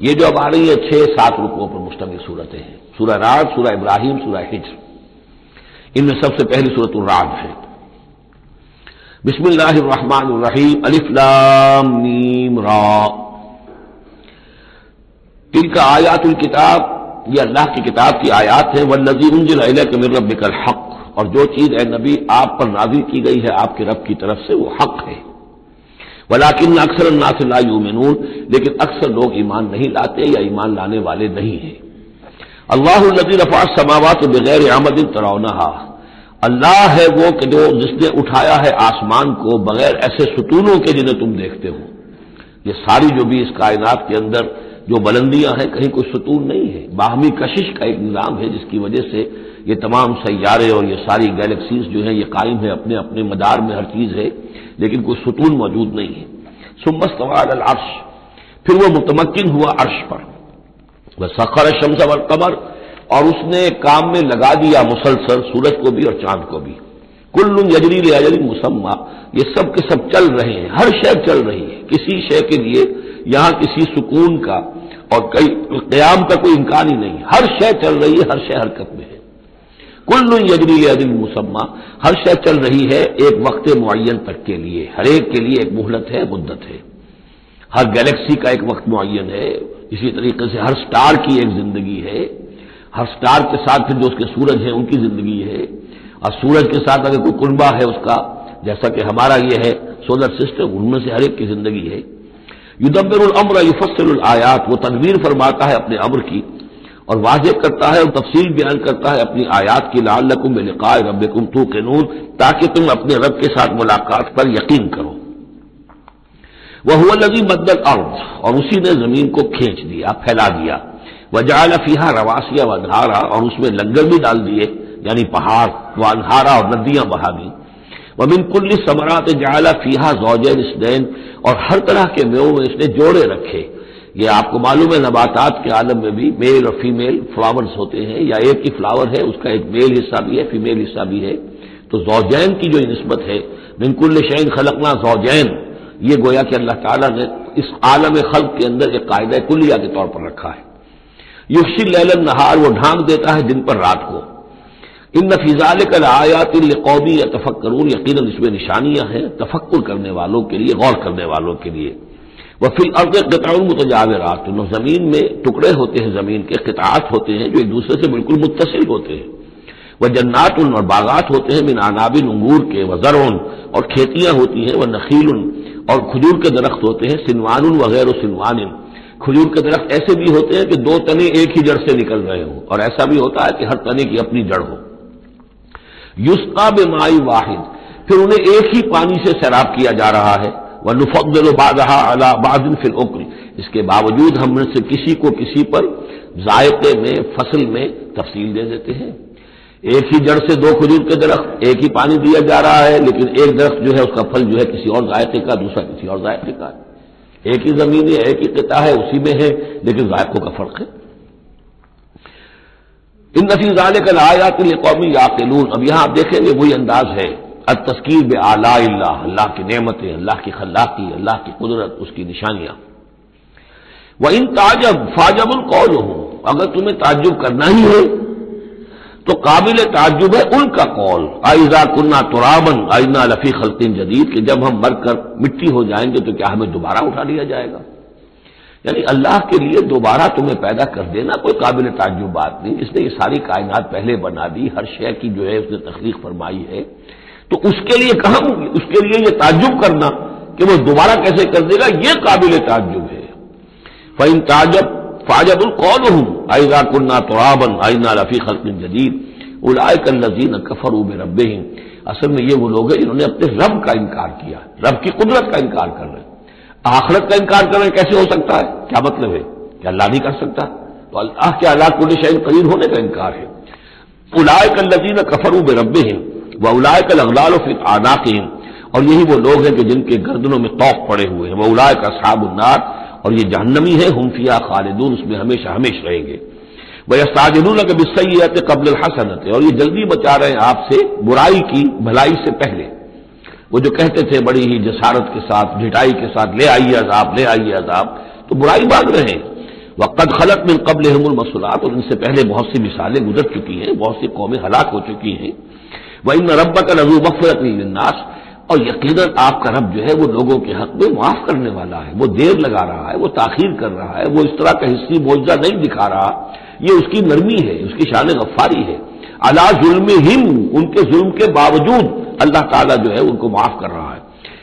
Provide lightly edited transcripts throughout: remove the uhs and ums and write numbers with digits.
یہ جو اب آ رہی ہے 6-7 رکوعوں پر مشتمل صورتیں ہیں، سورہ رعد، سورہ ابراہیم، سورہ حجر، ان میں سب سے پہلی سورۃ الرعد ہے۔ بسم اللہ الرحمن الرحیم، الف لام میم را، تلک آیات الکتاب، یہ اللہ کی کتاب کی آیات ہیں، والذی انزل الیک من ربک الحق، اور جو چیز اے نبی آپ پر نازل کی گئی ہے آپ کے رب کی طرف سے وہ حق ہے، ولکن اکثر الناس لا یؤمنون، لیکن اکثر لوگ ایمان نہیں لاتے یا ایمان لانے والے نہیں ہیں۔ اللہ الذی رفع السماوات بغیر عمد ترونہا، اللہ ہے وہ کہ جس نے اٹھایا ہے آسمان کو بغیر ایسے ستونوں کے جنہیں تم دیکھتے ہو۔ یہ ساری جو بھی اس کائنات کے اندر جو بلندیاں ہیں کہیں کوئی ستون نہیں ہے، باہمی کشش کا ایک نظام ہے جس کی وجہ سے یہ تمام سیارے اور یہ ساری گیلیکسیز جو ہیں یہ قائم ہے، اپنے اپنے مدار میں ہر چیز ہے، لیکن کوئی ستون موجود نہیں ہے۔ ثم استوى على العرش، پھر وہ متمکن ہوا عرش پر، وسخر الشمس والقمر، اور اس نے کام میں لگا دیا مسلسل سورج کو بھی اور چاند کو بھی، کل یجری لاجل مسمى، یہ سب کے سب چل رہے ہیں، ہر شے چل رہی ہے، کسی شے کے لیے یہاں کسی سکون کا اور قیام کا کوئی امکان ہی نہیں، ہر شے چل رہی ہے، ہر شے حرکت میں ہے، کل یجری لاجل مسمى، ہر شے چل رہی ہے ایک وقت معین تک کے لیے، ہر ایک کے لیے ایک مہلت ہے، مدت ہے، ہر گیلیکسی کا ایک وقت معین ہے، اسی طریقے سے ہر سٹار کی ایک زندگی ہے، ہر سٹار کے ساتھ پھر جو اس کے سورج ہیں ان کی زندگی ہے، اور سورج کے ساتھ اگر کوئی کنبہ ہے اس کا، جیسا کہ ہمارا یہ ہے سولر سسٹم، ان میں سے ہر ایک کی زندگی ہے۔ یدبر الامر یفصل الآیات، وہ تدبیر فرماتا ہے اپنے امر کی اور واضح کرتا ہے اور تفصیل بیان کرتا ہے اپنی آیات کی، لعلکم بلقاء ربکم توقنون، تاکہ تم اپنے رب کے ساتھ ملاقات پر یقین کرو۔ وہو الذی مد الارض، اور اسی نے زمین کو کھینچ دیا، پھیلا دیا، وجعل فیہا رواسی وانہارا، اور اس میں لنگر بھی ڈال دیے یعنی پہاڑ، وانہارا، اور ندیاں بہا دی، ومن کل الثمرات جعل فیہا زوجین اثنین، اور ہر طرح کے میووں میں اس نے جوڑے رکھے۔ یہ آپ کو معلوم ہے نباتات کے عالم میں بھی میل اور فیمیل فلاورز ہوتے ہیں، یا ایک ہی فلاور ہے اس کا ایک میل حصہ بھی ہے فیمیل حصہ بھی ہے، تو زوجین کی جو نسبت ہے، من کل شیء خلقنا زوجین، یہ گویا کہ اللہ تعالیٰ نے اس عالم خلق کے اندر ایک قاعدہ کلیہ کے طور پر رکھا ہے۔ یغشی اللیل النہار، وہ ڈھانک دیتا ہے دن پر رات کو۔ ان فی ذلک لآیات لقوم یتفکرون، یقیناً اس میں نشانیاں ہیں تفکر کرنے والوں کے لیے، غور کرنے والوں کے لیے۔ وفی الارض قطع متجاورات، زمین میں ٹکڑے ہوتے ہیں، زمین کے قطعات ہوتے ہیں جو ایک دوسرے سے بالکل متصل ہوتے ہیں، وجنات، اور باغات ہوتے ہیں، من عناب، انگور کے، وزرع، اور کھیتیاں ہوتی ہیں، ونخیل، اور کھجور کے درخت ہوتے ہیں، سنوان وغیر سنوان، کھجور کے درخت ایسے بھی ہوتے ہیں کہ دو تنے ایک ہی جڑ سے نکل رہے ہوں، اور ایسا بھی ہوتا ہے کہ ہر تنے کی اپنی جڑ ہو۔ یسقا بماء واحد، پھر انہیں ایک ہی پانی سے سیراب کیا جا رہا ہے، ونفضل بعضها على بعض في الاكل، اس کے باوجود ہم میں سے کسی کو کسی پر ذائقے میں، فصل میں تفصیل دے دیتے ہیں۔ ایک ہی جڑ سے دو کھجور کے درخت، ایک ہی پانی دیا جا رہا ہے، لیکن ایک درخت جو ہے اس کا پھل جو ہے کسی اور ذائقے کا، دوسرا کسی اور ذائقے کا، ایک ہی زمین ہے، ایک ہی قطعہ ہے، اسی میں ہے، لیکن ذائقوں کا فرق ہے۔ ان فی ذلک لآیات لقوم یعقلون، اب یہاں آپ دیکھیں گے وہی انداز ہے، التذکیر بآلاء اللہ، اللہ کی نعمتیں، اللہ کی خلاقی، اللہ کی قدرت، اس کی نشانیاں۔ وَإِن تعجب فعجب قولهم، اگر تمہیں تعجب کرنا ہی ہے تو قابل تعجب ہے ان کا قول، اذا كنا ترابا انا لفی خلق جدید، کہ جب ہم مر کر مٹی ہو جائیں گے تو کیا ہمیں دوبارہ اٹھا لیا جائے گا؟ یعنی اللہ کے لیے دوبارہ تمہیں پیدا کر دینا کوئی قابل تعجب بات نہیں، اس نے یہ ساری کائنات پہلے بنا دی، ہر شے کی جو ہے اس نے تخلیق فرمائی ہے، تو اس کے لیے کہاں، اس کے لیے یہ تعجب کرنا کہ وہ دوبارہ کیسے کر دے گا، یہ قابل تعجب ہے۔ فَإِن تعجب فعجب قولهم اذا كنا ترابا انا لفی خلق جدید اولئک الذین کفروا بربهم، اصل میں یہ وہ لوگ ہیں جنہوں نے اپنے رب کا انکار کیا، رب کی قدرت کا انکار کر رہے ہیں، آخرت کا انکار کر رہے ہیں، کیسے ہو سکتا ہے؟ کیا مطلب ہے کہ اللہ نہیں کر سکتا؟ تو اللہ کے علی کل شیء قدیر ہونے کا انکار ہے۔ اولئک الذین کفروا بربهم واولئک الاغلال فی اعناقهم، اور یہی وہ لوگ ہیں کہ جن کے گردنوں میں طوق پڑے ہوئے ہیں، واولئک اصحاب النار، اور یہ جہنمی ہے، ہم فیہا خالدون، اس میں ہمیشہ ہمیشہ رہیں گے۔ وَيَسْتَعْجِلُونَكَ بِالسَّيِّئَةِ قَبْلَ الْحَسَنَةِ، اور یہ جلدی بچا رہے ہیں آپ سے برائی کی بھلائی سے پہلے۔ وہ جو کہتے تھے بڑی ہی جسارت کے ساتھ، ڈھٹائی کے ساتھ، لے آئیے عذاب، لے آئیے عذاب، تو برائی بھاگ رہے ہیں۔ وقد خلت من قبلہم المثلات، اور ان سے پہلے بہت سی مثالیں گزر چکی ہیں، بہت سی قومیں ہلاک ہو چکی ہیں. وَإِنَّ رَبَّكَ لَذُو مَغْفِرَةٍ لِلنَّاسِ، اور یقیناً آپ کا رب جو ہے وہ لوگوں کے حق میں معاف کرنے والا ہے. وہ دیر لگا رہا ہے، وہ تاخیر کر رہا ہے، وہ اس طرح کا حصی معجزہ نہیں دکھا رہا. یہ اس کی نرمی ہے، اس کی شان غفاری ہے. علی ظلمہم، ان کے ظلم کے باوجود اللہ تعالیٰ جو ہے ان کو معاف کر رہا ہے.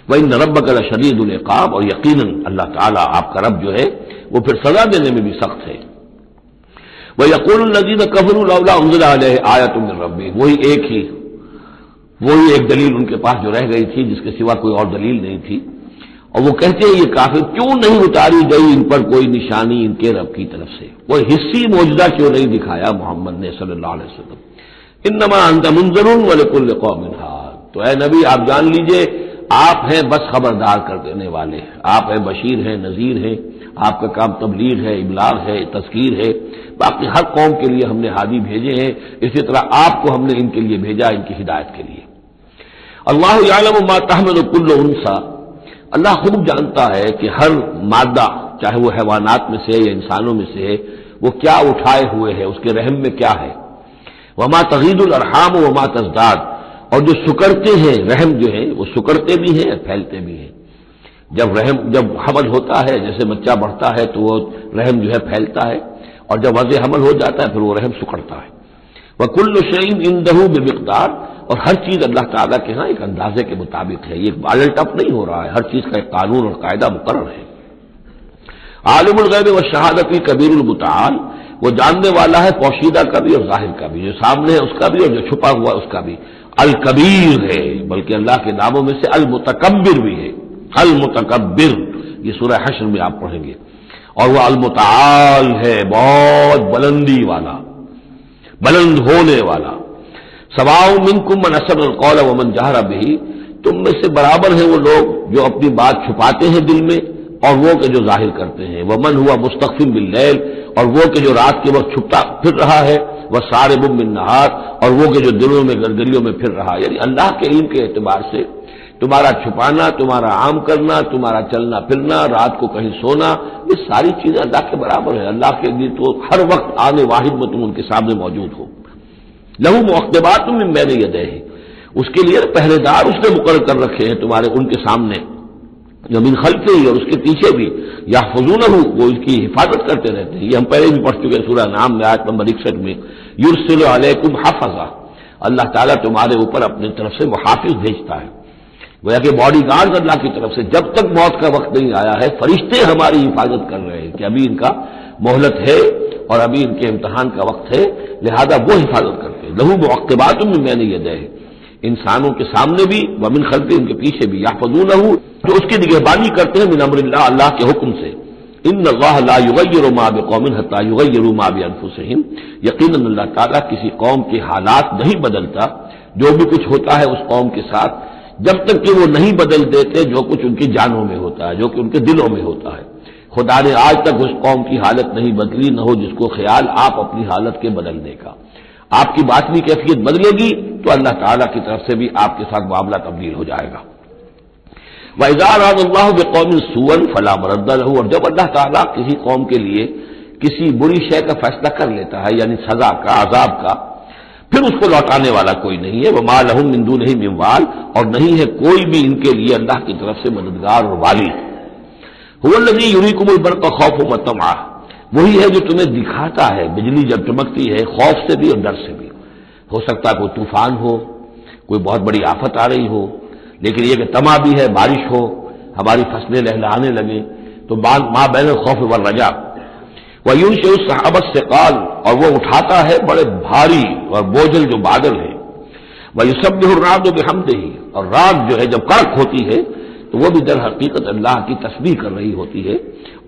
وَإِنَّ رَبَّكَ لَشَدِيدُ الْعِقَابِ، اور یقیناً اللہ تعالیٰ آپ کا رب جو ہے وہ پھر سزا دینے میں بھی سخت ہے. وَيَقُولُ الَّذِينَ كَفَرُوا لَوْلَا أُنزِلَ عَلَيْهِ آيَةٌ مِّن رَّبِّهِ، وہی ایک دلیل ان کے پاس جو رہ گئی تھی، جس کے سوا کوئی اور دلیل نہیں تھی. اور وہ کہتے ہیں یہ کافر کیوں نہیں اتاری گئی ان پر کوئی نشانی ان کے رب کی طرف سے، کوئی حصی معجزہ کیوں نہیں دکھایا محمد نے صلی اللہ علیہ وسلم. انما انت منذر ولکل قوم ہاد، تو اے نبی آپ جان لیجئے آپ ہیں بس خبردار کر دینے والے، آپ ہیں بشیر ہیں، نذیر ہیں، آپ کا کام تبلیغ ہے، ابلاغ ہے، تذکیر ہے. باقی ہر قوم کے لیے ہم نے ہادی بھیجے ہیں، اسی طرح آپ کو ہم نے ان کے لیے بھیجا، ان کی ہدایت کے لیے. اللہ یعلم ما تحمل کل انثی، اللہ خوب جانتا ہے کہ ہر مادہ چاہے وہ حیوانات میں سے یا انسانوں میں سے ہے وہ کیا اٹھائے ہوئے ہے، اس کے رحم میں کیا ہے. وما تغید الارحام وما تزداد، اور جو سکڑتے ہیں رحم جو ہے وہ سکڑتے بھی ہیں اور پھیلتے بھی ہیں. جب حمل ہوتا ہے، جیسے بچہ بڑھتا ہے تو وہ رحم جو ہے پھیلتا ہے، اور جب وضع حمل ہو جاتا ہے پھر وہ رحم سکڑتا ہے. وَكُلُّ شَيْءٍ عِندَهُ بِمِقْدَارٍ، اور ہر چیز اللہ تعالیٰ کے ہاں ایک اندازے کے مطابق ہے، یہ الٹ اپ نہیں ہو رہا ہے، ہر چیز کا ایک قانون اور قاعدہ مقرر ہے. عالم الغیب والشہادۃ الکبیر المتعال، وہ جاننے والا ہے پوشیدہ کا بھی اور ظاہر کا بھی، جو سامنے ہے اس کا بھی اور جو چھپا ہوا اس کا بھی. الکبیر ہے، بلکہ اللہ کے ناموں میں سے المتکبر بھی ہے. المتکبر یہ سورہ حشر میں آپ پڑھیں گے. اور وہ المتعال ہے، بہت بلندی والا، بلند ہونے والا. سواء منکم من اسر القول ومن جہر بہ، تم میں سے برابر ہیں وہ لوگ جو اپنی بات چھپاتے ہیں دل میں اور وہ کہ جو ظاہر کرتے ہیں. ومن ہوا مستخف باللیل، اور وہ کہ جو رات کے وقت چھپتا پھر رہا ہے. وسارب بالنہار، اور وہ کہ جو دنوں میں گلیوں میں پھر رہا. یعنی اللہ کے علم کے اعتبار سے تمہارا چھپانا، تمہارا عام کرنا، تمہارا چلنا پھرنا، رات کو کہیں سونا، یہ ساری چیزیں اللہ کے برابر ہیں. اللہ کے لیے تو ہر وقت آن واحد میں تم ان کے سامنے موجود ہو. لہو معقبات من بین یدیہ، اس کے لیے پہرے دار اس نے مقرر کر رکھے ہیں تمہارے ان کے سامنے، من خلفہ ہی، اور اس کے پیچھے بھی. یحفظونہ، وہ اس کی حفاظت کرتے رہتے ہیں. یہ ہم پہلے بھی پڑھ چکے ہیں سورہ انعام میں آیت نمبر 61 میں. یرسل علیکم حفظہ، اللہ تعالیٰ تمہارے اوپر اپنی طرف سے محافظ بھیجتا ہے. گویا کہ باڈی گارڈ اللہ کی طرف سے جب تک موت کا وقت نہیں آیا ہے فرشتے ہماری حفاظت کر رہے ہیں کہ ابھی ان کا مہلت ہے اور ابھی ان کے امتحان کا وقت ہے، لہذا وہ حفاظت کرتے ہیں. لہو معقبات من بین یدیہ، انسانوں کے سامنے بھی ومن خلفہ، ان کے پیچھے بھی. یحفظونہ، جو اس کی نگہبانی کرتے ہیں من امر اللہ، اللہ کے حکم سے. ان اللہ لا یغیر ما بقوم حتی یغیروا ما بانفسہم، یقیناً اللہ تعالیٰ کسی قوم کے حالات نہیں بدلتا، جو بھی کچھ ہوتا ہے اس قوم کے ساتھ جب تک کہ وہ نہیں بدل دیتے جو کچھ ان کی جانوں میں ہوتا ہے، جو کہ ان کے دلوں میں ہوتا ہے. خدا نے آج تک اس قوم کی حالت نہیں بدلی، نہ ہو جس کو خیال آپ اپنی حالت کے بدلنے کا. آپ کی باطنی کیفیت بدلے گی تو اللہ تعالیٰ کی طرف سے بھی آپ کے ساتھ معاملہ تبدیل ہو جائے گا. وَإِذَا أَرَادَ اللَّهُ بِقَوْمٍ سُوءًا فَلَا مَرَدَّ لَهُ، اور جب اللہ تعالیٰ کسی قوم کے لیے کسی بری شے کا فیصلہ کر لیتا ہے، یعنی سزا کا، عذاب کا، پھر اس کو لوٹانے والا کوئی نہیں ہے. وَمَا لَهُم مِّن دُونِهِ مِّن وَالٍ، اور نہیں ہے کوئی بھی ان کے لیے اللہ کی طرف سے مددگار اور والی. هُوَ الَّذِي يُرِيكُمُ الْبَرْقَ خَوْفًا وَطَمَعًا، وہی ہے جو تمہیں دکھاتا ہے بجلی جب چمکتی ہے خوف سے بھی اور ڈر سے بھی. ہو سکتا ہے کوئی طوفان ہو، کوئی بہت بڑی آفت آ رہی ہو، لیکن یہ کہ طمع بھی ہے، بارش ہو، ہماری فصلیں لہلہانے لگیں، تو ما بین الخوف والرجاء. وَيُنشِئُ السَّحَابَ الثِّقَالَ، اور وہ اٹھاتا ہے بڑے بھاری اور بوجھل جو بادل ہیں. وَيُسَبِّحُ الرَّعْدُ بِحَمْدِهِ، اور رات جو ہے جب کڑک ہوتی ہے تو وہ بھی در حقیقت اللہ کی تسبیح کر رہی ہوتی ہے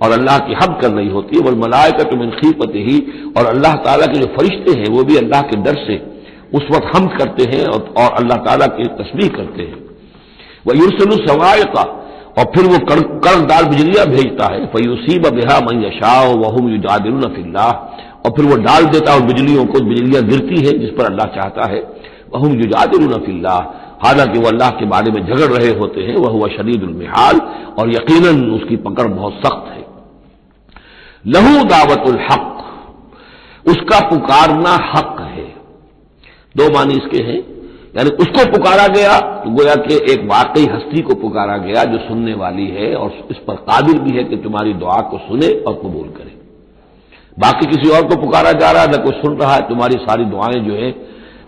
اور اللہ کی حمد کر رہی ہوتی ہے. وَالْمَلَائِكَةُ مِنْ خِیفَتِهِ، اور اللہ تعالیٰ کے جو فرشتے ہیں وہ بھی اللہ کے ڈر سے اس وقت حمد کرتے ہیں اور اللہ تعالیٰ کی تسبیح کرتے ہیں. وَيُرْسِلُ الصَّوَاعِقَ، اور پھر وہ کڑکدار بجلیاں بھیجتا ہے. فَيُصِيبَ بِهَا مَن يَشَاءُ وَهُمْ يُجَادِلُونَ فِي اللَّهِ، اور پھر وہ ڈال دیتا ہے بجلیوں کو، بجلیاں گرتی ہیں جس پر اللہ چاہتا ہے. وَهُمْ يُجَادِلُونَ فِي اللَّهِ، حالانکہ وہ اللہ کے بارے میں جھگڑ رہے ہوتے ہیں. وَهُوَ شَدِيدُ الْمِحَالِ، اور یقیناً اس کی پکڑ بہت سخت ہے. لہو دعوت الحق، اس کا پکارنا حق ہے. دو معنی اس کے ہیں، یعنی اس کو پکارا گیا تو گویا کہ ایک واقعی ہستی کو پکارا گیا جو سننے والی ہے اور اس پر قادر بھی ہے کہ تمہاری دعا کو سنے اور قبول کرے. باقی کسی اور کو پکارا جا رہا ہے، نہ کوئی سن رہا ہے. تمہاری ساری دعائیں جو ہیں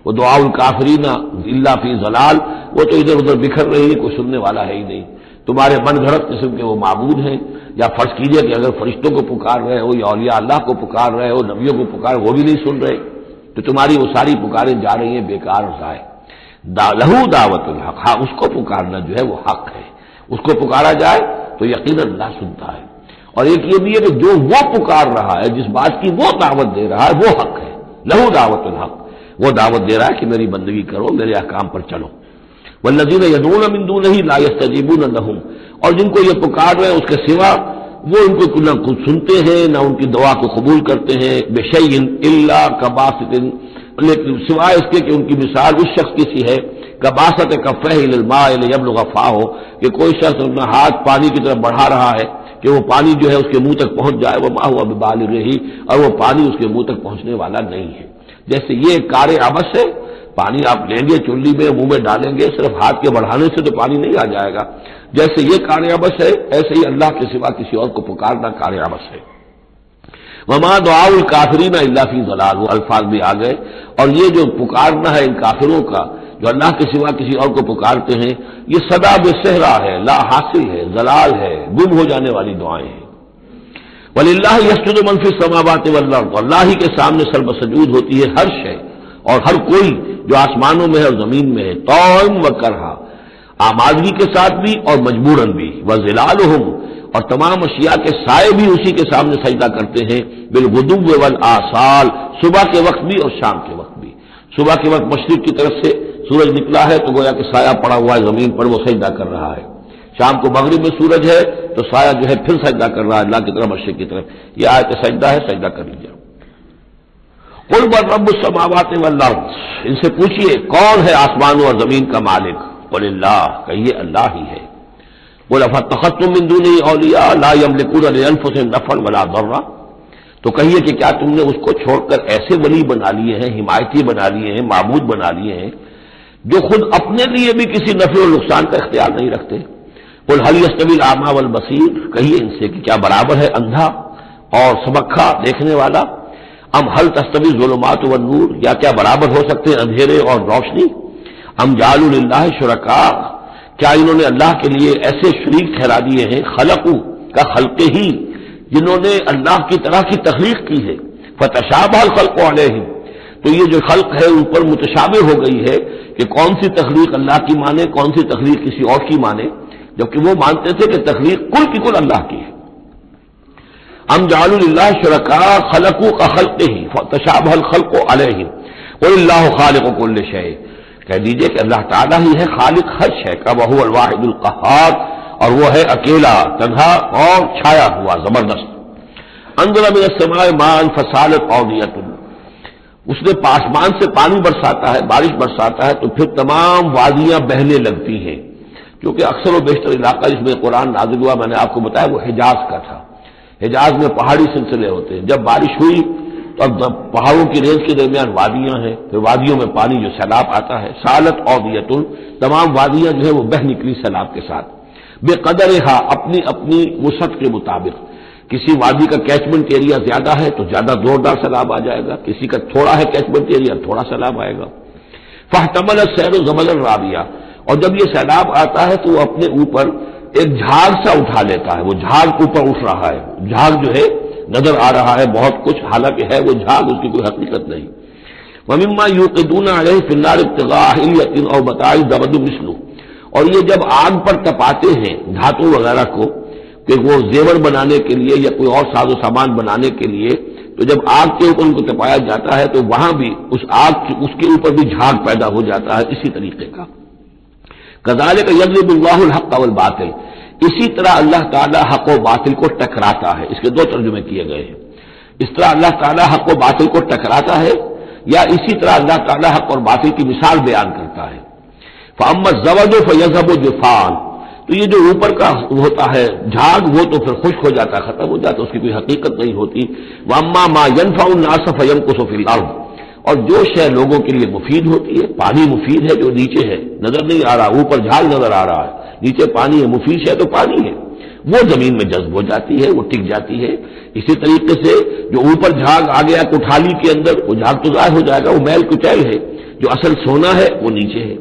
وہ دعاء الکافرین الا فی ضلال، وہ تو ادھر ادھر بکھر رہی ہے، کوئی سننے والا ہے ہی نہیں. تمہارے من گھڑت قسم کے وہ معبود ہیں. یا فرض کیجئے کہ اگر فرشتوں کو پکار رہے ہو یا اولیاء اللہ کو پکار رہے ہو، نبیوں کو پکار، وہ بھی نہیں سن رہے، تو تمہاری وہ ساری پکاریں جا رہی ہیں بیکار اور ضائع. لہو دعوت الحق، ہاں اس کو پکارنا جو ہے وہ حق ہے. اس کو پکارا جائے تو یقیناً اللہ سنتا ہے. اور ایک یہ بھی ہے کہ جو وہ پکار رہا ہے، جس بات کی وہ دعوت دے رہا ہے، وہ حق ہے. لہو دعوت الحق، وہ دعوت دے رہا ہے کہ میری بندگی کرو، میرے احکام پر چلو. والذین یدعون من دونہ لا یستجیبون لہم، اور جن کو یہ پکار رہے ہیں اس کے سوا وہ ان کو نہ کچھ سنتے ہیں نہ ان کی دعا کو قبول کرتے ہیں. بشیء الا کباسط، لیکن سوائے اس کے کہ ان کی مثال اس شخص کی سی ہے کباسط کفہ الی الماء لیبلغ فاہ، کہ کوئی شخص اپنا ہاتھ پانی کی طرف بڑھا رہا ہے کہ وہ پانی جو ہے اس کے منہ تک پہنچ جائے. وما هو ببالغہ، اور وہ پانی اس کے منہ تک پہنچنے والا نہیں ہے. جیسے یہ کار عبث ہے، پانی آپ لیں گے چلی میں منہ میں ڈالیں گے، صرف ہاتھ کے بڑھانے سے تو پانی نہیں آ جائے گا. جیسے یہ کار عبث ہے، ایسے ہی اللہ کے سوا کسی اور کو پکارنا کار عبث ہے. وما دعاء الکافرین الا فی ضلال، وہ الفاظ بھی آ گئے. اور یہ جو پکارنا ہے ان کافروں کا جو اللہ کے سوا کسی اور کو پکارتے ہیں، یہ صدا بے صحرا ہے، لا حاصل ہے، ضلال ہے، گم ہو جانے والی دعائیں ہیں. وللہ یسجد من فی السماوات والارض، اللہ ہی کے سامنے سر بسجود ہوتی ہے ہر شے اور ہر کوئی جو آسمانوں میں ہے اور زمین میں ہے. طوعا و کرہا، آمادگی کے ساتھ بھی اور مجبوراً بھی. وظلالہم، اور تمام اشیاء کے سائے بھی اسی کے سامنے سجدہ کرتے ہیں. بالغدو والآصال، صبح کے وقت بھی اور شام کے وقت بھی. صبح کے وقت مشرق کی طرف سے سورج نکلا ہے تو گویا کہ سایہ پڑا ہوا ہے زمین پر، وہ سجدہ کر رہا ہے. شام کو مغرب میں سورج ہے تو سایہ جو ہے پھر سجدہ کر رہا ہے اللہ کی طرف، مشرق کی طرف. یہ آیت سجدہ ہے، سجدہ کر لیجیے. قل من رب السماوات والارض، ان سے پوچھئے کون ہے آسمانوں اور زمین کا مالک. قل اللہ، کہیے اللہ ہی ہے. قل افاتخذتم من دونہ اولیاء لا یملکون لانفسہم نفعا ولا ضرا، تو کہیے کہ کیا تم نے اس کو چھوڑ کر ایسے ولی بنا لیے ہیں، حمایتی بنا لیے ہیں، معبود بنا لیے ہیں جو خود اپنے لیے بھی کسی نفع و نقصان کا اختیار نہیں رکھتے. قل هل یستوی الاعمی والبصیر، کہیے ان سے کہ کیا برابر ہے اندھا اور سبکھا دیکھنے والا. ام هل تستوی الظلمات والنور، یا کیا برابر ہو سکتے ہیں اندھیرے اور روشنی. ام جعلوا للہ شرکاء، کیا انہوں نے اللہ کے لیے ایسے شریک ٹھہرا دیے ہیں. خلقوا کا خلق ہی، جنہوں نے اللہ کی طرح کی تخلیق کی ہے. فتشابہ الخلق علیہم، تو یہ جو خلق ہے ان پر متشابہ ہو گئی ہے کہ کون سی تخلیق اللہ کی مانے، کون سی تخلیق کسی اور کی مانے، جبکہ وہ مانتے تھے کہ تخلیق کل کی کل اللہ کی ہے. ام جعلوا للہ شرکاء خلقوا كخلقہ فتشابہ الخلق علیہم قل اللہ خالق کل شیء، کہہ دیجئے کہ اللہ تعالیٰ ہی ہے خالق ہر شے کا. وہو الواحد القہار، اور وہ ہے اکیلا، تنہا اور چھایا ہوا، زبردست. انزل من السماء ماء فسالت اودیۃ، اس نے آسمان سے پانی برساتا ہے، بارش برساتا ہے تو پھر تمام وادیاں بہنے لگتی ہیں. کیونکہ اکثر و بیشتر علاقہ جس میں قرآن نازل ہوا میں نے آپ کو بتایا وہ حجاز کا تھا. حجاز میں پہاڑی سلسلے ہوتے ہیں. جب بارش ہوئی تو اب پہاڑوں کی رینج کے درمیان وادیاں ہیں، پھر وادیوں میں پانی جو سیلاب آتا ہے. سالت اودیۃ، تمام وادیاں جو ہے وہ بہ نکلی سیلاب کے ساتھ. بے قدرہا، اپنی اپنی وسعت کے مطابق. کسی وادی کا کیچمنٹ ایریا زیادہ ہے تو زیادہ زوردار سیلاب آ جائے گا، کسی کا تھوڑا ہے کیچمنٹ ایریا تھوڑا سیلاب آئے گا. فاحتمل السیل زبدا رابیہ، اور جب یہ سیلاب آتا ہے تو وہ اپنے اوپر ایک جھاگ سا اٹھا لیتا ہے. وہ جھاگ اوپر اٹھ رہا ہے، جھاگ جو ہے نظر آ رہا ہے بہت کچھ، حالانکہ ہے وہ جھاگ، اس کی کوئی حقیقت نہیں. ومما یوقدون علیہ فی النار ابتغاء حلیۃ او متاع زبد مثلہ، اور یہ جب آگ پر تپاتے ہیں دھاتوں وغیرہ کو کہ وہ زیور بنانے کے لیے یا کوئی اور ساز و سامان بنانے کے لیے، تو جب آگ کے اوپر ان کو تپایا جاتا ہے تو وہاں بھی اس کے اوپر بھی جھاگ پیدا ہو جاتا ہے اسی طریقے کا. کذالک یضرب اللہ الحق والباطل، اسی طرح اللہ تعالیٰ حق و باطل کو ٹکراتا ہے. اس کے دو ترجمے کیے گئے ہیں. اس طرح اللہ تعالیٰ حق و باطل کو ٹکراتا ہے، یا اسی طرح اللہ تعالیٰ حق اور باطل کی مثال بیان کرتا ہے. فاما الزبد فیذهب جفاء، تو یہ جو اوپر کا ہوتا ہے جھاگ وہ تو پھر خشک ہو جاتا ہے، ختم ہو جاتا ہے، اس کی کوئی حقیقت نہیں ہوتی۔ وَأَمَّا مَا يَنْفَعُ النَّاسَ فَيَمْكُثُ فِي الْأَرْضِ، اور جو شے لوگوں کے لیے مفید ہوتی ہے، پانی مفید ہے جو نیچے ہے، نظر نہیں آ رہا، اوپر جھاگ نظر آ رہا ہے، نیچے پانی ہے، مفید ہے تو پانی ہے، وہ زمین میں جذب ہو جاتی ہے، وہ ٹک جاتی ہے۔ اسی طریقے سے جو اوپر جھاگ آ گیا کوٹھالی کے اندر، وہ جھاگ تو ظاہر ہو جائے گا، وہ میل کچیل ہے، جو اصل سونا ہے وہ نیچے ہے۔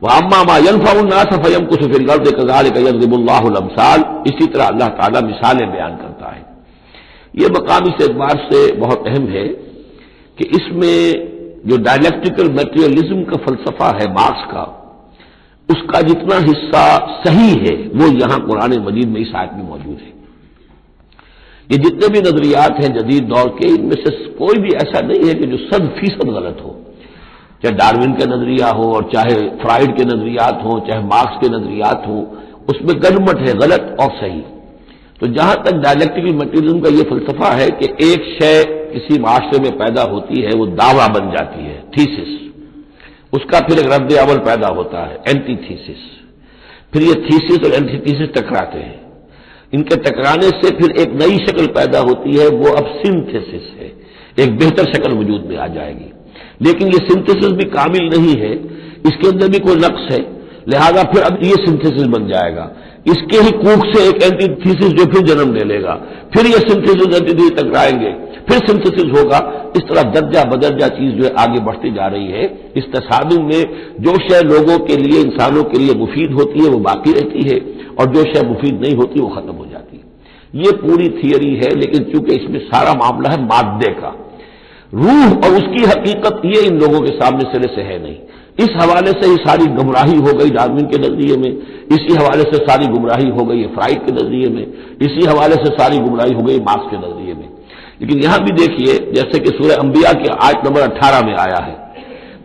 وَأَمَّا مَا يَنْفَعُ النَّاسَ فَيَمْكُثُ فِي الْأَرْضِ كَذَلِكَ يَضْرِبُ اللَّهُ الْأَمْثَالَ، اسی طرح اللہ تعالیٰ مثالیں بیان کرتا ہے۔ یہ مقام اس اعتبار سے بہت اہم ہے کہ اس میں جو ڈائلیکٹیکل میٹیریلزم کا فلسفہ ہے مارکس کا، اس کا جتنا حصہ صحیح ہے وہ یہاں قرآن مجید میں اس آیت میں موجود ہے۔ یہ جتنے بھی نظریات ہیں جدید دور کے، ان میں سے کوئی بھی ایسا نہیں ہے کہ جو 100% غلط ہو، چاہے ڈاروین کا نظریہ ہو اور چاہے فرائڈ کے نظریات ہوں، چاہے مارکس کے نظریات ہوں، اس میں گڑبڑ ہے، غلط اور صحیح۔ تو جہاں تک ڈائلیکٹیکل میٹیریلزم کا یہ فلسفہ ہے کہ ایک شے کسی معاشرے میں پیدا ہوتی ہے، وہ دعویٰ بن جاتی ہے، تھیسس، اس کا پھر ایک رد عمل پیدا ہوتا ہے، اینٹی تھیسس، پھر یہ تھیسس اور اینٹی تھیسس ٹکراتے ہیں، ان کے ٹکرانے سے پھر ایک نئی شکل پیدا ہوتی ہے، وہ اب سنتھیسس ہے، ایک بہتر شکل وجود میں آ جائے گی۔ لیکن یہ سنتھیسس بھی کامل نہیں ہے، اس کے اندر بھی کوئی نقص ہے، لہذا پھر اب یہ سنتھیسس بن جائے گا، اس کے ہی کوک سے ایک اینٹی تھیسس جو پھر جنم لے لے گا، پھر یہ سنتھیسس اینٹی تھیسس ٹکرائیں گے، پھر سنتھیسس ہوگا، اس طرح درجہ بدرجہ چیز جو ہے آگے بڑھتی جا رہی ہے۔ اس تصادم میں جو شے لوگوں کے لیے، انسانوں کے لیے مفید ہوتی ہے وہ باقی رہتی ہے، اور جو شے مفید نہیں ہوتی وہ ختم ہو جاتی ہے۔ یہ پوری تھیوری ہے، لیکن چونکہ اس میں سارا معاملہ ہے مادے کا، روح اور اس کی حقیقت یہ ان لوگوں کے سامنے سرے سے ہے نہیں۔ اس حوالے سے ہی ساری گمراہی ہو گئی ڈارون کے نظریے میں، اسی حوالے سے ساری گمراہی ہو گئی فرائڈ کے نظریے میں، اسی حوالے سے ساری گمراہی ہو گئی مارکس کے نظریے میں۔ لیکن یہاں بھی دیکھیے، جیسے کہ سورہ انبیاء کی آیت نمبر 18 میں آیا ہے،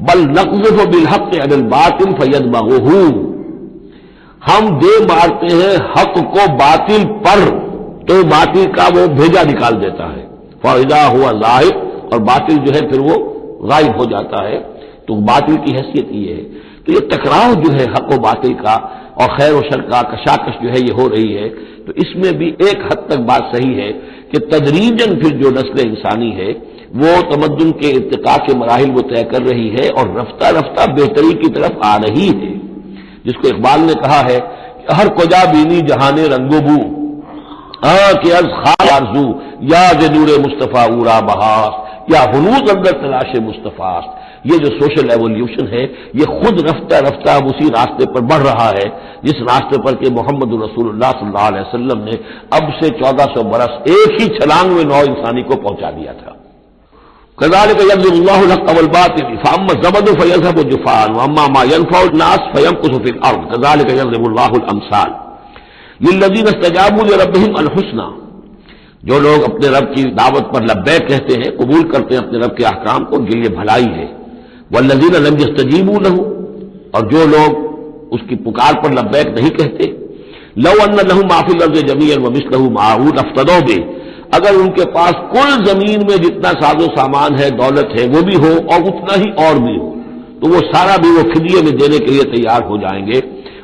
بل نقذف بالحق علی الباطل فیدمغہ، ہم دے مارتے ہیں حق کو باطل پر تو باطل کا وہ بھیجا نکال دیتا ہے، فاذا ہوا ظاہر، اور باطل جو ہے پھر وہ غائب ہو جاتا ہے۔ تو باطل کی حیثیت یہ ہے۔ تو یہ ٹکراؤ جو ہے حق و باطل کا اور خیر و شر کا کشاکش جو ہے یہ ہو رہی ہے، تو اس میں بھی ایک حد تک بات صحیح ہے کہ تدریجاً پھر جو نسل انسانی ہے وہ تمدن کے ارتقاء کے مراحل وہ طے کر رہی ہے اور رفتہ رفتہ بہتری کی طرف آ رہی ہے، جس کو اقبال نے کہا ہے کہ ہر کجا بینی جہان رنگ و بو، کہ از خال آرزو یا نور مصطفیٰ اورا بہاس، یا ہنوز اندر تلاش مصطفیٰ۔ یہ جو سوشل ایولیوشن ہے یہ خود رفتہ رفتہ اسی راستے پر بڑھ رہا ہے جس راستے پر کہ محمد رسول اللہ صلی اللہ علیہ وسلم نے اب سے 1400 برس ایک ہی چھلانگ میں نو انسانی کو پہنچا دیا تھا۔ كذلك يضرب الله الحق والباطل فاما الزبد فيذهب جفاء واما ما ينفع الناس فيمكث في الارض كذلك يضرب الله الامثال للذين استجابوا لربهم الحسنى، جو لوگ اپنے رب کی دعوت پر لبیک کہتے ہیں، قبول کرتے ہیں اپنے رب کے احکام کو، ان کے لیے بھلائی ہے۔ والذین لم یستجیبوا لہ، اور جو لوگ اس کی پکار پر لبیک نہیں کہتے، لو ان لہم ما فی الارض جمیعا ومثلہ معہ لافتدوا بہ، اگر ان کے پاس کل زمین میں جتنا ساز و سامان ہے، دولت ہے، وہ بھی ہو اور اتنا ہی اور بھی ہو، تو وہ سارا بھی وہ فدیے میں دینے کے لیے تیار ہو جائیں گے۔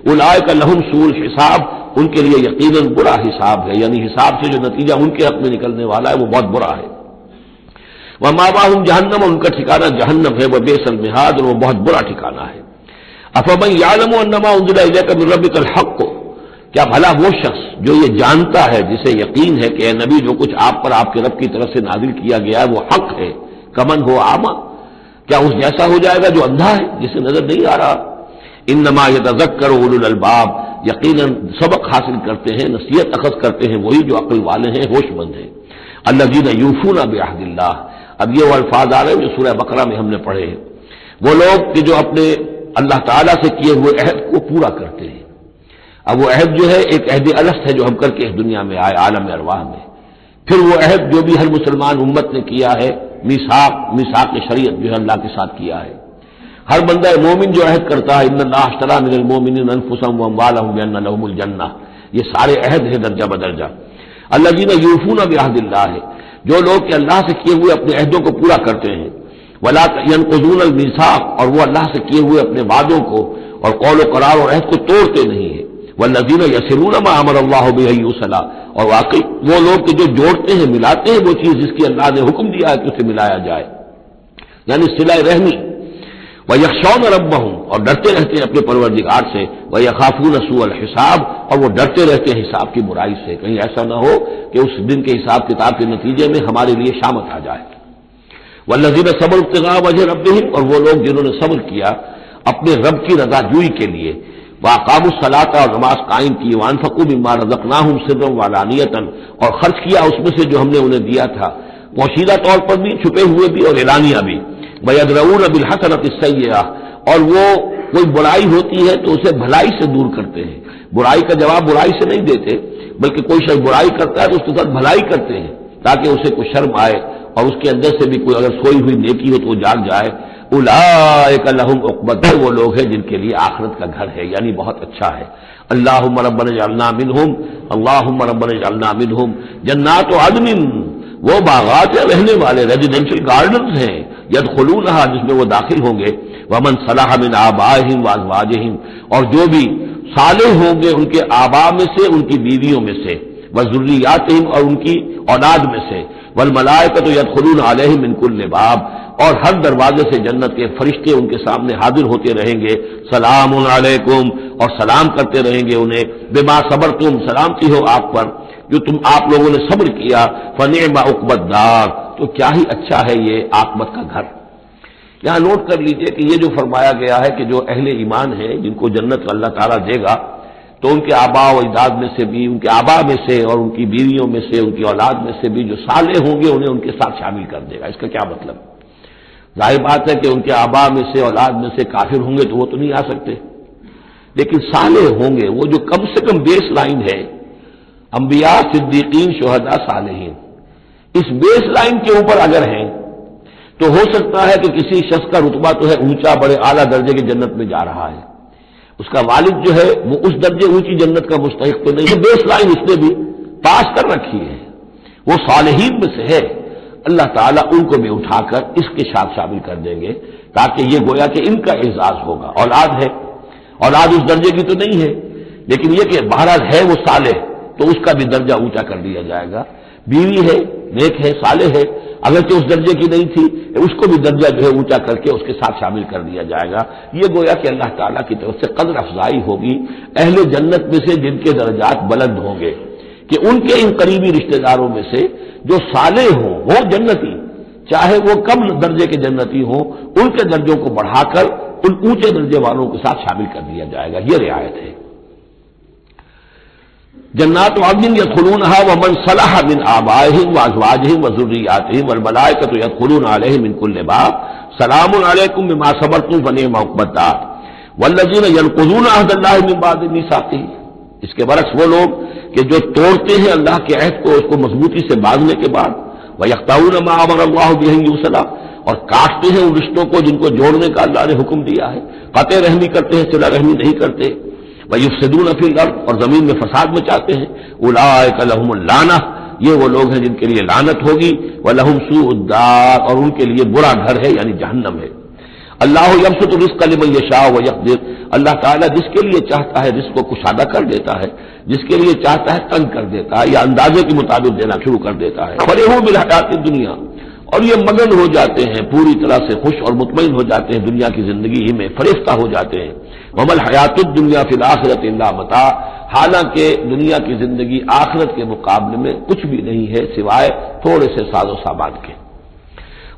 اولئک لہم سوء الحساب، ان کے لیے یقیناً برا حساب ہے، یعنی حساب سے جو نتیجہ ان کے حق میں نکلنے والا ہے وہ بہت برا ہے۔ ومأواہم جہنم، ان کا ٹھکانہ جہنم ہے، وبئس المہاد، اور وہ بہت برا ٹھکانہ ہے۔ افمن یعلم انما انزل الیک من ربک الحق، کیا بھلا وہ شخص جو یہ جانتا ہے، جسے یقین ہے کہ اے نبی جو کچھ آپ پر آپ کے رب کی طرف سے نازل کیا گیا ہے وہ حق ہے، کمن ہو اعمی، کیا اس جیسا ہو جائے گا جو اندھا ہے جسے نظر نہیں آ رہا۔ انما یتذکر اولو الالباب، یقیناً سبق حاصل کرتے ہیں، نصیحت اخذ کرتے ہیں وہی جو عقل والے ہیں، ہوش مند ہیں۔ الذین یوفون بعہد اللہ، اب یہ وہ الفاظ آ رہے ہیں جو سورہ بقرہ میں ہم نے پڑھے ہیں، وہ لوگ کہ جو اپنے اللہ تعالیٰ سے کیے ہوئے عہد کو پورا کرتے ہیں۔ اب وہ عہد جو ہے ایک عہد الست ہے جو ہم کر کے اس دنیا میں آئے عالم ارواح میں، پھر وہ عہد جو بھی ہر مسلمان امت نے کیا ہے، میثاق شریعت جو ہے اللہ کے ساتھ کیا ہے، ہر بندہ مومن جو عہد کرتا ہے، ان اللہ اشتری من المؤمنین انفسهم واموالهم بان لهم الجنہ، یہ سارے عہد ہیں درجہ بدرجہ۔ الذین یوفون بعہد اللہ، جو لوگ کہ اللہ سے کیے ہوئے اپنے عہدوں کو پورا کرتے ہیں، ولا ينقضون الميثاق، اور وہ اللہ سے کیے ہوئے اپنے وعدوں کو اور قول و قرار اور عہد کو توڑتے نہیں ہیں، والذین یصلون ما امر اللہ بہ ان یوصل، اور واقعی وہ لوگ کہ جو جوڑتے ہیں، ملاتے ہیں وہ چیز جس کی اللہ نے حکم دیا ہے کہ اسے ملایا جائے، یعنی صلہ رحمی۔ وَيَخْشَوْنَ رَبَّهُمْ، اور ڈرتے رہتے ہیں اپنے پروردگار سے، وَيَخَافُونَ سُوءَ الْحِسَابِ، اور وہ ڈرتے رہتے ہیں حساب کی برائی سے، کہیں ایسا نہ ہو کہ اس دن کے حساب کتاب کے نتیجے میں ہمارے لیے شامت آ جائے۔ وَالَّذِينَ صَبَرُوا ابْتِغَاءَ وَجْهِ رَبِّهِمْ، اور وہ لوگ جنہوں نے صبر کیا اپنے رب کی رضا جوئی کے لیے، وَأَقَامُوا الصَّلَاةَ، اور نماز قائم کی، وَأَنفَقُوا مِمَّا رَزَقْنَاهُمْ سِرًّا وَعَلَانِيَةً، اور خرچ کیا اس میں سے جو ہم نے انہیں دیا تھا، پوشیدہ طور پر بھی، چھپے ہوئے بھی اور اعلانیہ بھی۔ وَيَدْرَؤُونَ بِالْحَسَنَةِ السَّيِّئَةَ، اور وہ کوئی برائی ہوتی ہے تو اسے بھلائی سے دور کرتے ہیں، برائی کا جواب برائی سے نہیں دیتے، بلکہ کوئی شخص برائی کرتا ہے تو اس کے ساتھ بھلائی کرتے ہیں تاکہ اسے کوئی شرم آئے اور اس کے اندر سے بھی کوئی اگر سوئی ہوئی نیکی ہو تو وہ جاگ جائے۔ اولئک لہم عقبی الدار، وہ لوگ ہیں جن کے لیے آخرت کا گھر ہے، یعنی بہت اچھا ہے۔ اللہم ربنا اجعلنا منہم، اللہم ربنا اجعلنا منہم۔ جنات عدن، وہ باغات رہنے والے ریزیڈینشل گارڈنز ہیں، یدخلونہا، جس میں وہ داخل ہوں گے، ومن صلح من آبائہم وازواجہم، اور جو بھی صالح ہوں گے ان کے آباء میں سے، ان کی بیویوں میں سے، وذریاتہم، اور ان کی اولاد میں سے، والملائکۃ یدخلون علیہم من کل باب، اور ہر دروازے سے جنت کے فرشتے ان کے سامنے حاضر ہوتے رہیں گے، سلام علیکم، اور سلام کرتے رہیں گے انہیں، بما صبرتم، سلامتی ہو آپ پر جو آپ لوگوں نے صبر کیا، فنعم عقبی الدار، تو کیا ہی اچھا ہے یہ عاقبت کا گھر۔ یہاں نوٹ کر لیجئے کہ یہ جو فرمایا گیا ہے کہ جو اہل ایمان ہیں جن کو جنت اللہ تعالیٰ دے گا، تو ان کے آباء و اجداد میں سے بھی، ان کے آباء میں سے اور ان کی بیویوں میں سے، ان کی اولاد میں سے بھی جو صالح ہوں گے انہیں ان کے ساتھ شامل کر دے گا۔ اس کا کیا مطلب؟ ظاہر بات ہے کہ ان کے آباء میں سے، اولاد میں سے کافر ہوں گے تو وہ تو نہیں آ سکتے، لیکن صالح ہوں گے، وہ جو کم سے کم بیس لائن ہے، انبیاء، صدیقین، شہداء، صالحین، اس بیس لائن کے اوپر اگر ہیں تو ہو سکتا ہے کہ کسی شخص کا رتبہ تو ہے اونچا، بڑے اعلیٰ درجے کی جنت میں جا رہا ہے، اس کا والد جو ہے وہ اس درجے اونچی جنت کا مستحق تو نہیں ہے، بیس لائن اس نے بھی پاس کر رکھی ہے، وہ صالحین میں سے ہے، اللہ تعالیٰ ان کو بھی اٹھا کر اس کے ساتھ شامل کر دیں گے تاکہ یہ گویا کہ ان کا اعزاز ہوگا۔ اولاد ہے، اولاد اس درجے کی تو نہیں ہے، لیکن یہ کہ بہرحال ہے وہ صالح، تو اس کا بھی درجہ اونچا کر دیا جائے گا۔ بیوی ہے، نیک ہے، صالح ہے، اگرچہ اس درجے کی نہیں تھی، اس کو بھی درجہ جو ہے اونچا کر کے اس کے ساتھ شامل کر دیا جائے گا۔ یہ گویا کہ اللہ تعالیٰ کی طرف سے قدر افزائی ہوگی اہل جنت میں سے جن کے درجات بلند ہوں گے، کہ ان کے ان قریبی رشتہ داروں میں سے جو صالح ہوں وہ جنتی، چاہے وہ کم درجے کے جنتی ہوں، ان کے درجوں کو بڑھا کر ان اونچے درجے والوں کے ساتھ شامل کر دیا جائے گا۔ یہ رعایت ہے۔ جنات عدن یدخلونہا ومن صلح من آبائہم وازواجہم وذریاتہم والملائکۃ یدخلون علیہم من کل باب، سلام علیکم بما صبرتم فنعم عقبی الدار والذین ینقضون عہد اللہ من بعد میثاقہ۔ اس کے برعکس وہ لوگ کہ جو توڑتے ہیں اللہ کے عہد کو، اس کو مضبوطی سے باندھنے کے بعد، وَيَقْطَعُونَ مَا أَمَرَ اللَّهُ بِهِ أَن يُوصَلَ، اور کاٹتے ہیں ان رشتوں کو جن کو جوڑنے کا اللہ نے حکم دیا ہے، قطع رحمی کرتے ہیں، صلہ رحمی نہیں کرتے، وَيُفْسِدُونَ فِي الْأَرْضِ، اور زمین میں فساد مچاتے ہیں، أُولَٰئِكَ لَهُمُ اللَّعْنَةُ، یہ وہ لوگ ہیں جن کے لیے لعنت ہوگی، وَلَهُمْ سُوءُ الدَّارِ، اور ان کے لیے برا گھر ہے یعنی جہنم ہے۔ اللہ یبسط الرزق لمن یشاء ویقدر، اللہ تعالیٰ جس کے لیے چاہتا ہے رزق کو کشادہ کر دیتا ہے، جس کے لیے چاہتا ہے تنگ کر دیتا ہے یا اندازے کے مطابق دینا شروع کر دیتا ہے۔ فرحوا بالحیات الدنیا، اور یہ مگن ہو جاتے ہیں، پوری طرح سے خوش اور مطمئن ہو جاتے ہیں دنیا کی زندگی ہی میں، فریفتہ ہو جاتے ہیں۔ وما الحیات الدنیا فی الآخرۃ الا متاع، حالانکہ دنیا کی زندگی آخرت کے مقابلے میں کچھ بھی نہیں ہے سوائے تھوڑے سے ساز و سامان کے۔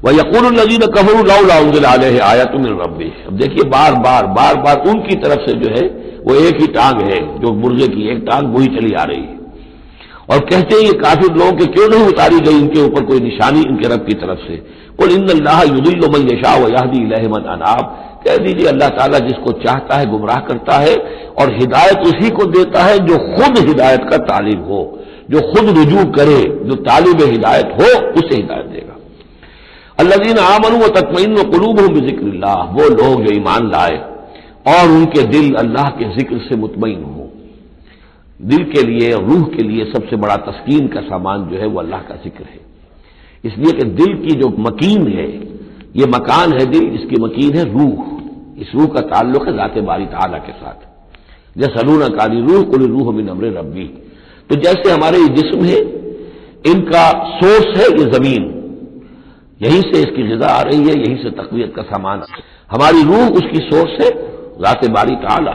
وَيَقُولُ الَّذِينَ كَفَرُوا لَوْلَا أُنزِلَ عَلَيْهِ آيَةٌ مِّن رَّبِّهِ، اب دیکھیے بار بار ان کی طرف سے جو ہے وہ ایک ہی ٹانگ ہے، جو مرغے کی ایک ٹانگ وہی چلی آ رہی ہے، اور کہتے ہیں یہ کافر لوگ کہ کیوں نہیں اتاری گئی ان کے اوپر کوئی نشانی ان کے رب کی طرف سے۔ قُلْ إِنَّ اللَّهَ يُضِلُّ مَن يَشَاءُ وَيَهْدِي إِلَيْهِ مَنْ أَنَابَ، کہہ دیجیے اللہ تعالیٰ جس کو چاہتا ہے گمراہ کرتا ہے، اور ہدایت اسی کو دیتا ہے جو خود ہدایت کا طالب ہو، جو خود رجوع کرے، جو طالب ہدایت ہو اسے ہدایت دے گا۔ الذین آمنوا وتطمئن قلوبهم بذکر اللہ، وہ لوگ جو ایمان لائے اور ان کے دل اللہ کے ذکر سے مطمئن ہوں۔ دل کے لیے، روح کے لیے سب سے بڑا تسکین کا سامان جو ہے وہ اللہ کا ذکر ہے، اس لیے کہ دل کی جو مکین ہے، یہ مکان ہے دل، اس کی مکین ہے روح، اس روح کا تعلق ہے ذات باری تعالیٰ کے ساتھ۔ یسألونک عن الروح قل الروح من امر ربی. تو جیسے ہمارے یہ جسم ہے ان کا سورس ہے یہ زمین، یہیں سے اس کی غذا آ رہی ہے، یہیں سے تقویت کا سامان آ رہا ہے. ہماری روح اس کی سورس ہے ذات باری تعالی،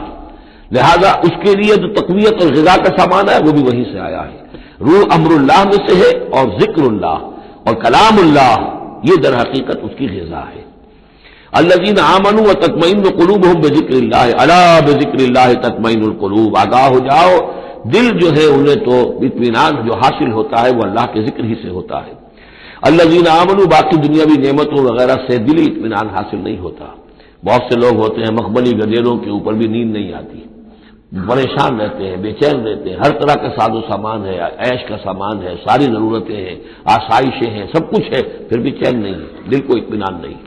لہذا اس کے لیے جو تقویت اور غذا کا سامان ہے وہ بھی وہیں سے آیا ہے. روح امر اللہ میں سے ہے اور ذکر اللہ اور کلام اللہ یہ در حقیقت اس کی غذا ہے. الذین آمنوا وتطمئن قلوبهم بذکر اللہ الا بذکر اللہ تطمئن القلوب. آگاہ ہو جاؤ، دل جو ہے انہیں تو اطمینان جو حاصل ہوتا ہے وہ اللہ کے ذکر ہی سے ہوتا ہے. الذین آمنوا، باقی دنیاوی نعمتوں وغیرہ سے دلی اطمینان حاصل نہیں ہوتا. بہت سے لوگ ہوتے ہیں مخملی گدیروں کے اوپر بھی نیند نہیں آتی، پریشان رہتے ہیں، بے چین رہتے ہیں، ہر طرح کا ساز و سامان ہے، عیش کا سامان ہے، ساری ضرورتیں ہیں، آسائشیں ہیں، سب کچھ ہے، پھر بھی چین نہیں ہے، دل کو اطمینان نہیں.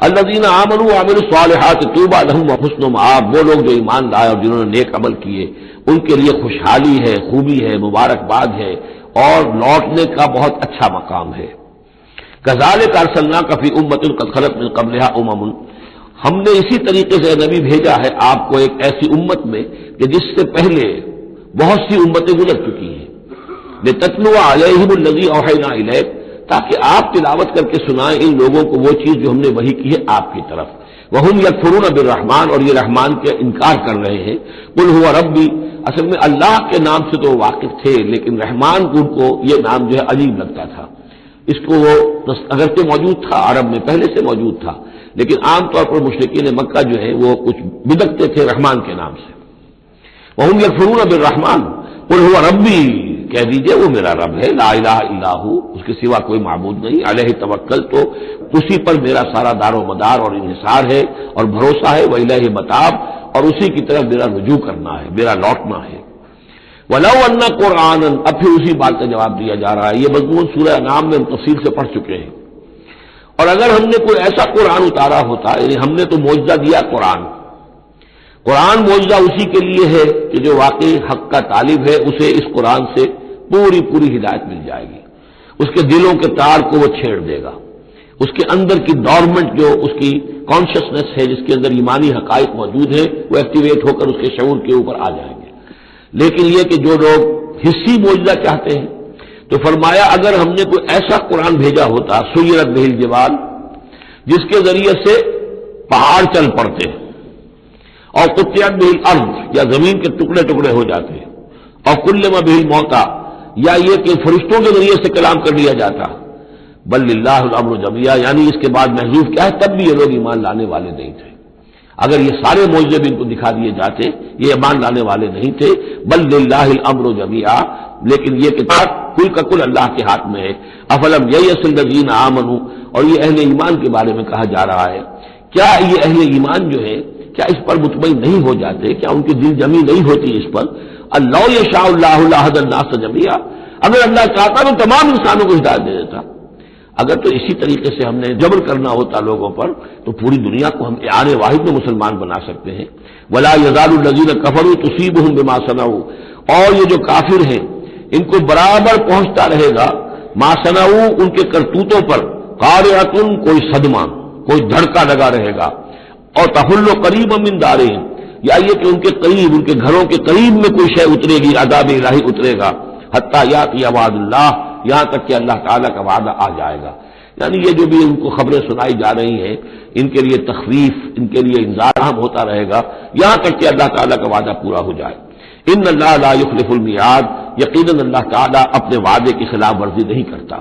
الذین آمنوا وعملوا الصالحات طوبی لہم وحسن مآب. وہ لوگ جو ایمان لائے اور جنہوں نے نیک عمل کیے ان کے لیے خوشحالی ہے، خوبی ہے، مبارکباد ہے اور لوٹنے کا بہت اچھا مقام ہے. کذالک ارسلناک فی امۃ قد خلت من قبلها امم. ہم نے اسی طریقے سے نبی بھیجا ہے آپ کو ایک ایسی امت میں کہ جس سے پہلے بہت سی امتیں گزر چکی ہیں. لتتلو علیہم الذی اوحینا الیک، تاکہ آپ تلاوت کر کے سنائیں ان لوگوں کو وہ چیز جو ہم نے وحی کی ہے آپ کی طرف. وہم یکفرون بالرحمن، اور یہ رحمان کے انکار کر رہے ہیں. قل هو ربی، اصل میں اللہ کے نام سے تو واقف تھے لیکن رحمان کو یہ نام جو ہے عجیب لگتا تھا. اس کو وہ اگرچہ موجود تھا عرب میں پہلے سے موجود تھا، لیکن عام طور پر مشرکین مکہ جو ہے وہ کچھ بدکتے تھے رحمان کے نام سے. وہم یکفرون بالرحمن قل هو ربی، کہہ دیجئے وہ میرا رب ہے، لا الہ الا ہو، اس کے سوا کوئی معبود نہیں. علیہ توکل، تو اسی پر میرا سارا دار و مدار اور انحصار ہے اور بھروسہ ہے. وإلیہ متاب، اور اسی کی طرف میرا رجوع کرنا ہے، میرا لوٹنا ہے. وَلَوْ أَنَّ قُرْآنًا، اب پھر اسی بات کا جواب دیا جا رہا ہے. یہ مضمون سورہ انعام میں ہم تفصیل سے پڑھ چکے ہیں. اور اگر ہم نے کوئی ایسا قرآن اتارا ہوتا، یعنی ہم نے تو معجزہ دیا قرآن معجزہ اسی کے لیے ہے کہ جو واقعی حق کا طالب ہے اسے اس قرآن سے پوری ہدایت مل جائے گی. اس کے دلوں کے تار کو وہ چھیڑ دے گا، اس کے اندر کی ڈورمنٹ جو اس کی کانشیسنس ہے جس کے اندر ایمانی حقائق موجود ہے وہ ایکٹیویٹ ہو کر اس کے شعور کے اوپر آ جائیں گے. لیکن یہ کہ جو لوگ حصی معجزہ چاہتے ہیں تو فرمایا اگر ہم نے کوئی ایسا قرآن بھیجا ہوتا سیرت بہ الجبال، جس کے ذریعے سے پہاڑ چل پڑتے اور قطعت بہ الارض، یا زمین کے ٹکڑے ٹکڑے ہو جاتے، اور کلم بہ الموتیٰ، یا یہ کہ فرشتوں کے ذریعے سے کلام کر لیا جاتا. بل للہ الامر جمیعا، یعنی اس کے بعد محذوف کیا ہے، تب بھی یہ لوگ ایمان لانے والے نہیں تھے. اگر یہ سارے معجزے بھی ان کو دکھا دیے جاتے یہ ایمان لانے والے نہیں تھے. بل للہ الامر جمیعا، لیکن یہ کتاب کل کا کل اللہ کے ہاتھ میں ہے. افلم ییأس الذین آمنوا، اور یہ اہل ایمان کے بارے میں کہا جا رہا ہے. کیا یہ اہل ایمان جو ہے کیا اس پر مطمئن نہیں ہو جاتے، کیا ان کی دل جمی نہیں ہوتی اس پر؟ اللہ یشاء اللہ لہدی الناس جمیعا، اگر اللہ چاہتا تو تمام انسانوں کو ہدایت دے دیتا. اگر تو اسی طریقے سے ہم نے جبر کرنا ہوتا لوگوں پر تو پوری دنیا کو ہم آن واحد میں مسلمان بنا سکتے ہیں. ولا یزال الذین کفروا تصیبهم بما صنعوا، اور یہ جو کافر ہیں ان کو برابر پہنچتا رہے گا ما صنعوا، ان کے کرتوتوں پر، قارعۃ، کوئی صدمہ، کوئی دھڑکا لگا رہے گا. اور تحل قریبا من دارہم، یا یہ کہ ان کے قریب، ان کے گھروں کے قریب میں کوئی شے اترے گی، عذاب الہی اترے گا. حتی یاتی وعد اللہ، یہاں تک کہ اللہ تعالیٰ کا وعدہ آ جائے گا. یعنی یہ جو بھی ان کو خبریں سنائی جا رہی ہیں ان کے لیے تخویف، ان کے لیے انذار ہم ہوتا رہے گا یہاں تک کہ اللہ تعالیٰ کا وعدہ پورا ہو جائے. ان اللہ لا یخلف المیعاد، یقیناً اللہ تعالیٰ اپنے وعدے کی خلاف ورزی نہیں کرتا.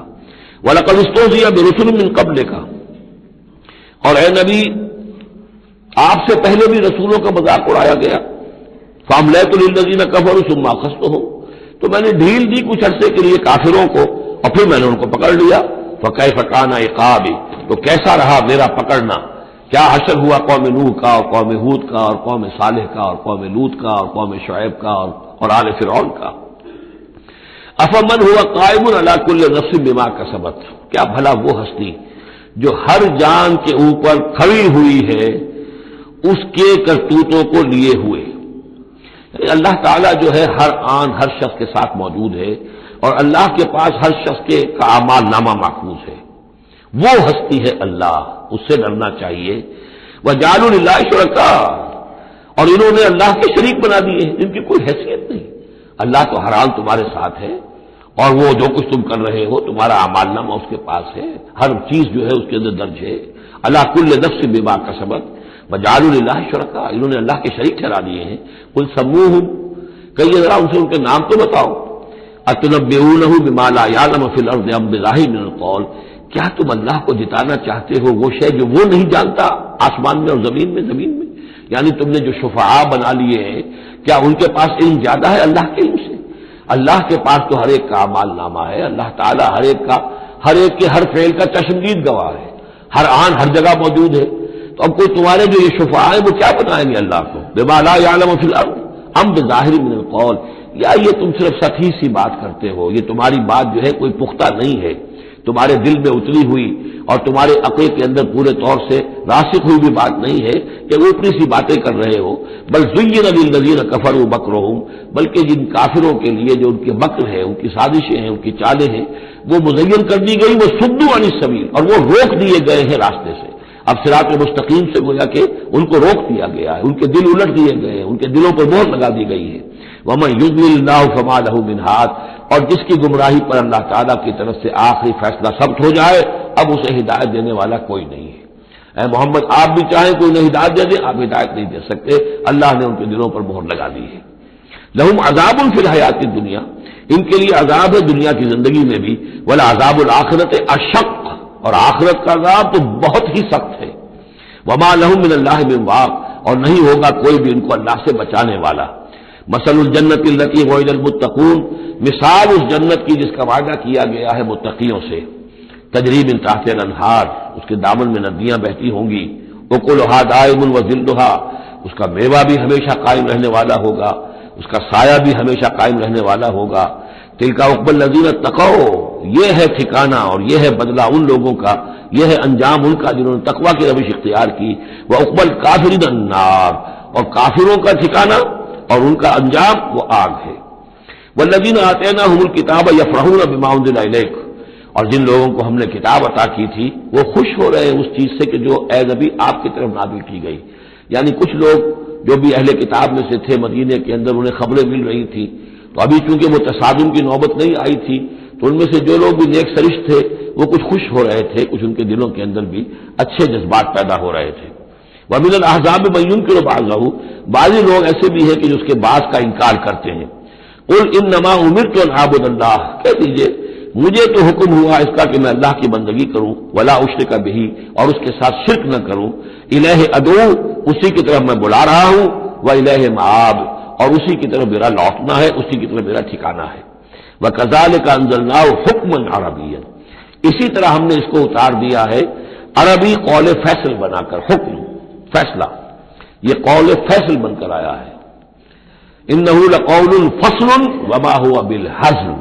وَلَقَدِ اسْتُهْزِئَ بِرُسُلٍ مِّن قَبْلِكَ، اور اے نبی آپ سے پہلے بھی رسولوں کا مذاق اڑایا گیا. فَأَمْلَيْتُ لِلَّذِينَ كَفَرُوا ثُمَّ أَخَذْتُهُمْ، تو میں نے ڈھیل دی کچھ عرصے کے لیے کافروں کو اور پھر میں نے ان کو پکڑ لیا. فَكَيْفَ كَانَ عِقَابِ، تو کیسا رہا میرا پکڑنا. کیا حشر ہوا قوم نوح کا اور قوم ہود کا اور قوم صالح کا اور قوم لوط کا اور قوم شعیب کا اور آل فرعون کا. أَفَمَنْ هُوَ قَائِمٌ عَلَى كُلِّ نَفْسٍ بِمَا كَسَبَتْ، کیا بھلا وہ ہستی جو ہر جان کے اوپر کھڑی ہوئی ہے اس کے کرتوتوں کو لیے ہوئے. اللہ تعالیٰ جو ہے ہر آن ہر شخص کے ساتھ موجود ہے اور اللہ کے پاس ہر شخص کے کا اعمال نامہ محفوظ ہے. وہ ہستی ہے اللہ، اس سے ڈرنا چاہیے. وَجَعَلُوا لِلَّهِ شُرَكَاءَ، اور انہوں نے اللہ کے شریک بنا دیے ہیں جن کی کوئی حیثیت نہیں. اللہ تو ہر حال تمہارے ساتھ ہے، اور وہ جو کچھ تم کر رہے ہو تمہارا اعمال نامہ اس کے پاس ہے، ہر چیز جو ہے اس کے اندر درج ہے. اللہ کل نفس بما کسبت وجعلوا للہ شرکاء، انہوں نے اللہ کے شریک ٹھہرا دیے ہیں. قل سموہم، کہیے ذرا ان سے ان کے نام تو بتاؤ. اتنبئونہ بما لا یعلم فی الارض ام بظاہر من القول، کیا تم اللہ کو جتانا چاہتے ہو وہ شے جو وہ نہیں جانتا آسمان میں اور زمین میں؟ یعنی تم نے جو شفعاء بنا لیے ہیں، کیا ان کے پاس علم زیادہ ہے اللہ کے علم سے؟ اللہ کے پاس تو ہر ایک کا اعمال نامہ ہے. اللہ تعالیٰ ہر ایک کے ہر فعل کا چشمدید گواہ ہے، ہر آن ہر جگہ موجود ہے. تو اب کوئی تمہارے جو یہ شفعاء ہیں وہ کیا بتائیں گے اللہ کو؟ بما لا یعلم فی الارض ام بظاہر من القول، یا یہ تم صرف سطحی سی بات کرتے ہو، یہ تمہاری بات جو ہے کوئی پختہ نہیں ہے، تمہارے دل میں اتری ہوئی اور تمہارے عقل کے اندر پورے طور سے راسخ ہوئی بھی بات نہیں ہے کہ اوپری سی باتیں کر رہے ہو. بل زین للذین کفروا مکرہم، بلکہ جن کافروں کے لیے جو ان کے مکر ہے، ان کی سازشیں ہیں، ان کی چالیں ہیں، وہ مزین کر دی گئی. وہ صدوا عن السبیل، اور وہ روک دیے گئے ہیں راستے سے. اب صراط مستقیم سے گویا کہ ان کو روک دیا گیا ہے، ان کے دل الٹ دیے گئے ہیں، ان کے دلوں پر مہر لگا دی گئی ہے. وَمَن يُضْلِلِ اللَّهُ فَمَا لَهُ مِنْ هَادٍ، اور جس کی گمراہی پر اللہ تعالیٰ کی طرف سے آخری فیصلہ ثبت ہو جائے اب اسے ہدایت دینے والا کوئی نہیں ہے. اے محمد آپ بھی چاہیں کوئی نہ ہدایت دے دے، آپ ہدایت نہیں دے سکتے، اللہ نے ان کے دلوں پر مہر لگا دی ہے. لَهُمْ عَذَابٌ فِي الْحَيَاةِ الدُّنْيَا، ان کے لیے عذاب ہے دنیا کی زندگی میں بھی. وَلَعَذَابُ الْآخِرَةِ أَشَقُّ، اور آخرت کا عذاب تو بہت ہی سخت ہے. وَمَا لَهُم مِّنَ اللَّهِ مِن وَاقٍ، اور نہیں ہوگا کوئی بھی ان کو اللہ سے بچانے والا. مثل الجنت التي وعد المتقون، مثال اس جنت کی جس کا وعدہ کیا گیا ہے متقیوں سے. تجری من تحتها الانہار، اس کے دامن میں ندیاں بہتی ہوں گی. اکلھا دائم وظلھا، اس کا میوہ بھی ہمیشہ قائم رہنے والا ہوگا، اس کا سایہ بھی ہمیشہ قائم رہنے والا ہوگا. تلک عقبی الذین اتقوا، یہ ہے ٹھکانہ اور یہ ہے بدلہ ان لوگوں کا، یہ ہے انجام ان کا جنہوں نے تقوی کی روش اختیار کی. وعقبی الکافرین النار، اور کافروں کا ٹھکانہ اور ان کا انجام وہ آگ ہے. والذین آتیناہم الکتاب یفرحون بما انزل الیک، اور جن لوگوں کو ہم نے کتاب عطا کی تھی وہ خوش ہو رہے ہیں اس چیز سے کہ جو اے نبی آپ کی طرف نازل کی گئی. یعنی کچھ لوگ جو بھی اہل کتاب میں سے تھے مدینے کے اندر انہیں خبریں مل رہی تھی، تو ابھی چونکہ وہ تصادم کی نوبت نہیں آئی تھی تو ان میں سے جو لوگ بھی نیک سرش تھے وہ کچھ خوش ہو رہے تھے، کچھ ان کے دلوں کے اندر بھی اچھے جذبات پیدا ہو رہے تھے. وَمِنَ الْأَحْزَابِ مَن يُنكِرُ بَعْضَهُ، بعضی لوگ ایسے بھی ہیں کہ جو اس کے بعض کا انکار کرتے ہیں. قُلْ إِنَّمَا أُمِرْتُ أَنْ أَعْبُدَ اللَّهَ، کہہ دیجئے مجھے تو حکم ہوا اس کا کہ میں اللہ کی بندگی کروں. وَلَا أُشْرِكَ بِهِ، اور اس کے ساتھ شرک نہ کروں. إِلَيْهِ أَدْعُو، اسی کی طرف میں بلا رہا ہوں. وَإِلَيْهِ مَآبِ، اور اسی کی طرف میرا لوٹنا ہے، اسی کی طرف میرا ٹھکانہ ہے. وَكَذَلِكَ أَنزَلْنَاهُ حُكْمًا عَرَبِيًّا، اسی طرح ہم نے اس کو اتار دیا ہے عربی قول فیصل بنا کر. حکم فیصلہ، یہ قول فیصل بن کر آیا ہے. انہ لقول فصل وما هو بالحزن،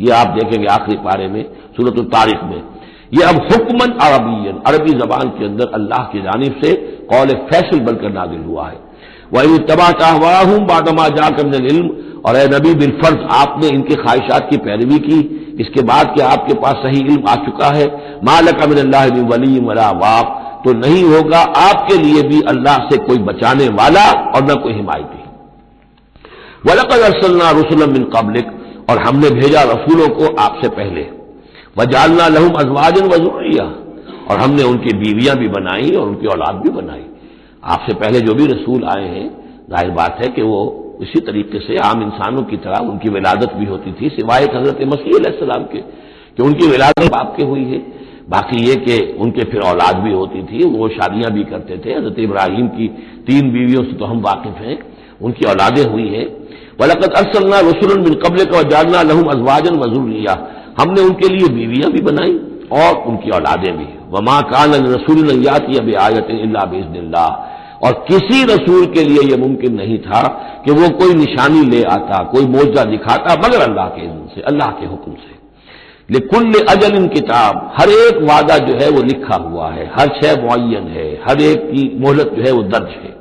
یہ آپ دیکھیں گے آخری پارے میں سورۃ الطارق میں. یہ اب حکمن عربی، عربی زبان کے اندر اللہ کی جانب سے قول فیصل بن کر نازل ہوا ہے. وَإِنِ اتَّبَعْتَ أَهْوَاءَهُمْ بَعْدَ مَا جَاءَكَ مِنَ الْعِلْمِ، اور اے نبی بالفرض آپ نے ان کی خواہشات کی پیروی کی اس کے بعد کہ آپ کے پاس صحیح علم آ چکا ہے. مَا لَكَ مِنَ اللَّهِ مِن وَلِيٍّ وَلَا وَاقٍ، تو نہیں ہوگا آپ کے لیے بھی اللہ سے کوئی بچانے والا اور نہ کوئی حمایتی. وَلَقَدْ أَرْسَلْنَا رُسُلًا مِّن قَبْلِكَ، اور ہم نے بھیجا رسولوں کو آپ سے پہلے. وَجَعَلْنَا لَهُمْ أَزْوَاجًا وَذُرِّيَّةً، اور ہم نے ان کی بیویاں بھی بنائی اور ان کی اولاد بھی بنائی. آپ سے پہلے جو بھی رسول آئے ہیں ظاہر بات ہے کہ وہ اسی طریقے سے عام انسانوں کی طرح ان کی ولادت بھی ہوتی تھی، سوائے حضرت مسیح علیہ السلام کے کہ ان کی ولادت باپ کے ہوئی ہے. باقی یہ کہ ان کے پھر اولاد بھی ہوتی تھی، وہ شادیاں بھی کرتے تھے. حضرت ابراہیم کی 3 بیویوں سے تو ہم واقف ہیں، ان کی اولادیں ہوئی ہیں. وَلَقَدْ أَرْسَلْنَا رُسُلًا مِّن قَبْلِكَ وَجَعَلْنَا لَهُمْ أَزْوَاجًا وَذُرِّيَّةً، ہم نے ان کے لیے بیویاں بھی بنائی اور ان کی اولادیں بھی. وَمَا كَانَ لِرَسُولٍ أَن يَأْتِيَ بِآيَةٍ إِلَّا بِإِذْنِ اللَّهِ، اور کسی رسول کے لیے یہ ممکن نہیں تھا کہ وہ کوئی نشانی لے آتا، کوئی معجزہ دکھاتا مگر اللہ کے اذن سے، اللہ کے حکم سے. لِكُلِّ أَجَلٍ کتاب، ہر ایک وعدہ جو ہے وہ لکھا ہوا ہے، ہر شے معین ہے، ہر ایک کی مہلت جو ہے وہ درج ہے.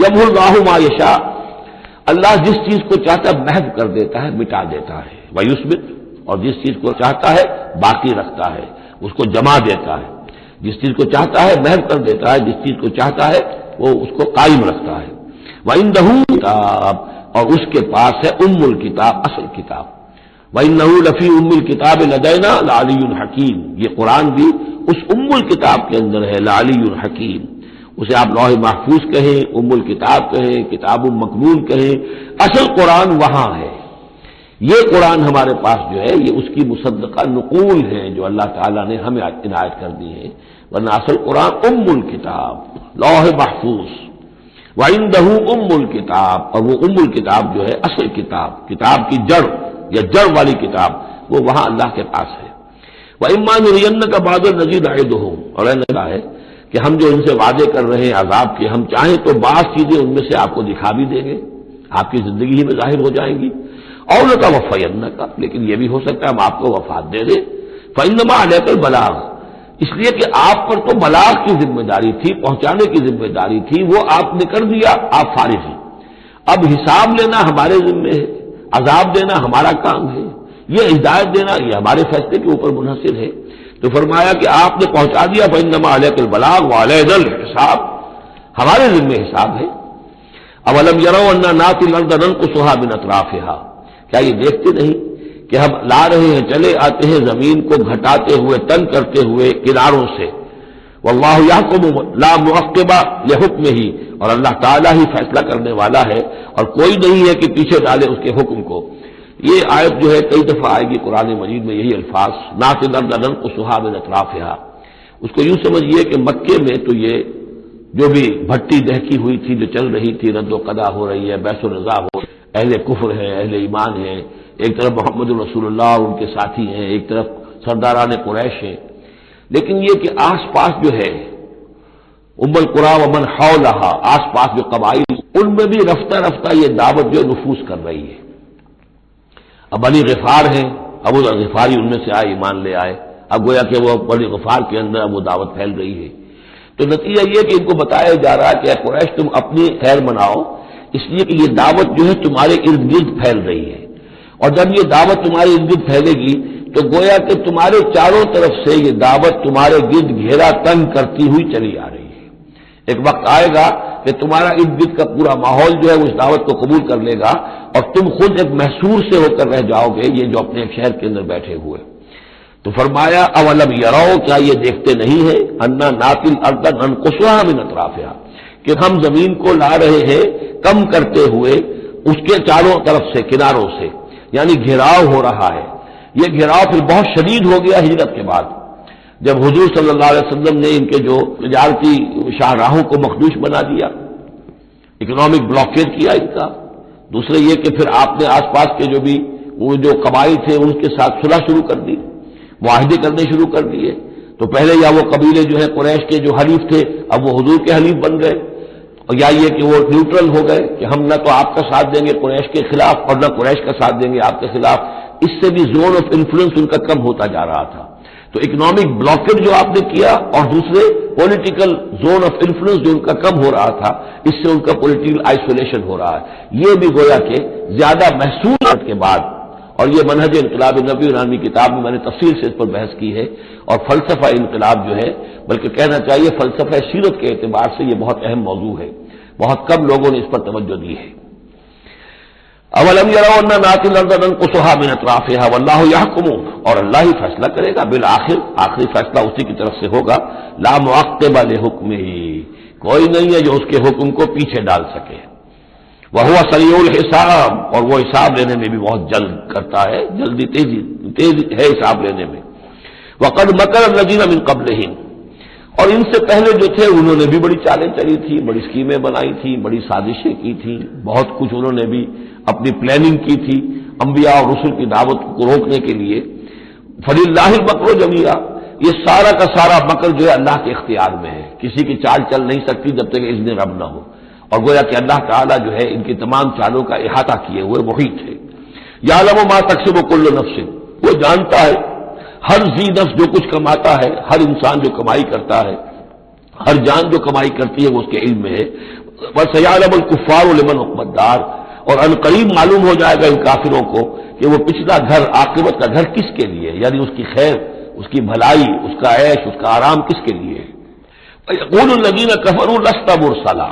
يَمْحُو اللَّهُ مَا يَشَاءُ، اللہ جس چیز کو چاہتا ہے محو کر دیتا ہے، مٹا دیتا ہے. وَيُثْبِتُ، اور جس چیز کو چاہتا ہے باقی رکھتا ہے، اس کو جمع دیتا ہے. جس چیز کو چاہتا ہے محو کر دیتا ہے، جس چیز کو چاہتا ہے وہ اس کو قائم رکھتا ہے. وَإِنَّهُ کتاب، اور اس کے پاس ہے ام الکتاب، اصل کتاب. وَإِنَّهُ لَفِي أُمِّ الْكِتَابِ لَدَيْنَا لَعَلِيٌّ حَكِيمٌ، یہ قرآن بھی اس ام الکتاب کے اندر ہے، لَعَلِيٌّ حَكِيمٌ. اسے آپ لوح محفوظ کہیں، ام الکتاب کہیں، کتاب مکنون کہیں، اصل قرآن وہاں ہے. یہ قرآن ہمارے پاس جو ہے یہ اس کی مصدقہ نقول ہیں جو اللہ تعالیٰ نے ہمیں عنایت کر دی ہیں، ورنہ اصل قرآن ام الکتاب، لوح محفوظ. وَعِندَهُ أُمُّ الْكِتَابِ، اور وہ ام الکتاب جو ہے اصل کتاب، کتاب کی جڑ یا جڑ والی کتاب، وہ وہاں اللہ کے پاس ہے. وَإِمَّا نُرِيَنَّكَ بَعْضَ الَّذِي نَعِدُهُمْ، اور اللہ کہا ہے کہ ہم جو ان سے وعدے کر رہے ہیں عذاب کے، ہم چاہیں تو بعض چیزیں ان میں سے آپ کو دکھا بھی دیں گے، آپ کی زندگی ہی میں ظاہر ہو جائیں گی. اور لَتَوَفَّيَنَّكَ، لیکن یہ بھی ہو سکتا ہے ہم آپ کو وفات دے دیں. فَإِنَّمَا عَلَيْكَ الْبَلَاغُ، اس لیے کہ آپ پر تو بلاغ کی ذمہ داری تھی، پہنچانے کی ذمہ داری تھی، وہ آپ نے کر دیا، آپ فارغ ہیں. اب حساب لینا ہمارے ذمہ ہے، عذاب دینا ہمارا کام ہے، یہ ہدایت دینا یہ ہمارے فیصلے کے اوپر منحصر ہے. تو فرمایا کہ آپ نے پہنچا دیا، فإنما علیک البلاغ وعلینا الحساب، ہمارے ذمہ حساب ہے. اولم یروا انا ناتی الارض ننقصها من اطرافها، کیا یہ دیکھتے نہیں کہ ہم لا رہے ہیں، چلے آتے ہیں زمین کو گھٹاتے ہوئے، تنگ کرتے ہوئے کناروں سے. واللہ یحکم لا معقب لحکمہ، اور اللہ تعالیٰ ہی فیصلہ کرنے والا ہے اور کوئی نہیں ہے کہ پیچھے ڈالے اس کے حکم کو. یہ آیت جو ہے کئی دفعہ آئے گی قرآن مجید میں، یہی الفاظ ناتی الارض ننقصها من اطرافها. اس کو یوں سمجھیے کہ مکے میں تو یہ جو بھی بھٹی دہکی ہوئی تھی، جو چل رہی تھی، رد و قضا ہو رہی ہے، بحث و نزاع ہو، اہل کفر ہے، اہل ایمان ہے، ایک طرف محمد رسول اللہ اور ان کے ساتھی ہیں، ایک طرف سرداران قریش ہیں. لیکن یہ کہ آس پاس جو ہے ام القریٰ ومن حولہا، آس پاس جو قبائل، ان میں بھی رفتہ رفتہ یہ دعوت جو نفوذ کر رہی ہے. اب بنی غفار ہیں، ابو غفاری ان میں سے آئے، ایمان لے آئے. اب گویا کہ وہ بنی غفار کے اندر اب وہ دعوت پھیل رہی ہے. تو نتیجہ یہ کہ ان کو بتایا جا رہا ہے کہ اے قریش تم اپنی خیر مناؤ، اس لیے کہ یہ دعوت جو ہے تمہارے ارد گرد پھیل رہی ہے. اور جب یہ دعوت تمہارے ارد گرد پھیلے گی تو گویا کہ تمہارے چاروں طرف سے یہ دعوت تمہارے گرد گھیرا تنگ کرتی ہوئی چلی آ رہی ہے. ایک وقت آئے گا کہ تمہارا ارد گرد کا پورا ماحول جو ہے اس دعوت کو قبول کر لے گا اور تم خود ایک محصور سے ہو کر رہ جاؤ گے، یہ جو اپنے ایک شہر کے اندر بیٹھے ہوئے. تو فرمایا اولم یروا، کیا یہ دیکھتے نہیں ہیں، انا ناتی الارض ننقصها من اطرافها، کہ ہم زمین کو لا رہے ہیں کم کرتے ہوئے اس کے چاروں طرف سے، کناروں سے، یعنی گھیراؤ ہو رہا ہے. یہ گھیراؤ پھر بہت شدید ہو گیا ہجرت کے بعد، جب حضور صلی اللہ علیہ وسلم نے ان کے جو تجارتی شاہراہوں کو مخدوش بنا دیا، اکنامک بلاکیج کیا ان کا. دوسرے یہ کہ پھر آپ نے آس پاس کے جو بھی وہ جو قبائل تھے ان کے ساتھ صلح شروع کر دی، معاہدے کرنے شروع کر دیے. تو پہلے یا وہ قبیلے جو ہے قریش کے جو حلیف تھے اب وہ حضور کے حلیف بن گئے، اور یا یہ کہ وہ نیوٹرل ہو گئے کہ ہم نہ تو آپ کا ساتھ دیں گے قریش کے خلاف اور نہ قریش کا ساتھ دیں گے آپ کے خلاف. اس سے بھی زون آف انفلوئنس ان کا کم ہوتا جا رہا تھا. تو اکنامک بلاکیج جو آپ نے کیا اور دوسرے پولیٹیکل زون آف انفلوئنس جو ان کا کم ہو رہا تھا، اس سے ان کا پولیٹیکل آئسولیشن ہو رہا ہے. یہ بھی گویا کہ زیادہ محسوس کے بعد، اور یہ منہج انقلاب نبی نامی کتاب میں نے تفصیل سے اس پر بحث کی ہے. اور فلسفہ انقلاب جو ہے، بلکہ کہنا چاہیے فلسفہ سیرت کے اعتبار سے یہ بہت اہم موضوع ہے، بہت کم لوگوں نے اس پر توجہ دی ہے. اولم یروا انا ناتی الارض ننقصها من اطرافها واللہ یحکم، اور اللہ ہی فیصلہ کرے گا، بالآخر آخری فیصلہ اسی کی طرف سے ہوگا. لا معقب لحکمہ، کوئی نہیں ہے جو اس کے حکم کو پیچھے ڈال سکے. وہو سریع الحساب، اور وہ حساب لینے میں بھی بہت جلد کرتا ہے، جلدی تیز ہے حساب لینے میں. وقد مکر الذین من قبلہم، اور ان سے پہلے جو تھے انہوں نے بھی بڑی چالیں چلی تھی، بڑی اسکیمیں بنائی تھیں، بڑی سازشیں کی تھیں، بہت کچھ انہوں نے بھی اپنی پلاننگ کی تھی انبیاء اور رسل کی دعوت کو روکنے کے لیے. فللہ المکر جمیعا، یہ سارا کا سارا مکر جو ہے اللہ کے اختیار میں ہے، کسی کی چال چل نہیں سکتی جب تک اذن رب نہ ہو. اور گویا کہ اللہ تعالیٰ جو ہے ان کی تمام چالوں کا احاطہ کیے ہوئے محیط ہے. یعلم ما تکسب کل نفس، وہ جانتا ہے ہر ذی نفس جو کچھ کماتا ہے، ہر انسان جو کمائی کرتا ہے، ہر جان جو کمائی کرتی ہے وہ اس کے علم میں ہے. وسیعلم الکفار لمن عقبی الدار، اور عنقریب معلوم ہو جائے گا ان کافروں کو کہ وہ پچھلا گھر، عاقبت کا گھر کس کے لیے، یعنی اس کی خیر، اس کی بھلائی، اس کا عیش، اس کا آرام کس کے لیے ہے. یقول الذین کفروا لست مرسلا،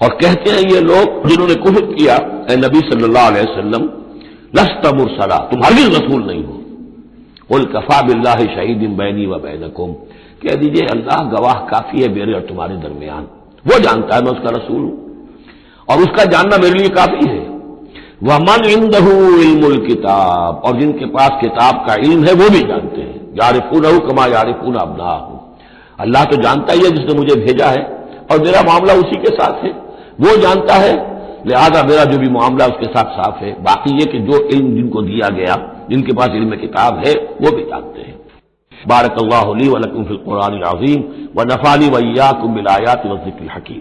اور کہتے ہیں یہ لوگ جنہوں نے کفر کیا اے نبی صلی اللہ علیہ وسلم لست مرسلا، تم ہرگز رسول نہیں ہو، قل کفی باللہ شہید بینی و بینکم، کہہ دیجئے اللہ گواہ کافی ہے میرے اور تمہارے درمیان، وہ جانتا ہے میں اس کا رسول ہوں اور اس کا جاننا میرے لیے کافی ہے۔ وَمَنْ عِنْدَهُ عِلْمُ الْكِتَابِ، اور جن کے پاس کتاب کا علم ہے وہ بھی جانتے ہیں، یعرفونہ کما یعرفون ابناءہم، اللہ تو جانتا ہی ہے جس نے مجھے بھیجا ہے اور میرا معاملہ اسی کے ساتھ ہے، وہ جانتا ہے، لہذا میرا جو بھی معاملہ اس کے ساتھ صاف ہے۔ باقی یہ کہ جو علم جن کو دیا گیا، جن کے پاس علم کتاب ہے، وہ بھی جانتے ہیں۔ بارک اللہ لی ولکم فی القرآن العظیم ونفعنی وإیاکم بالآیات والذکر الحکیم۔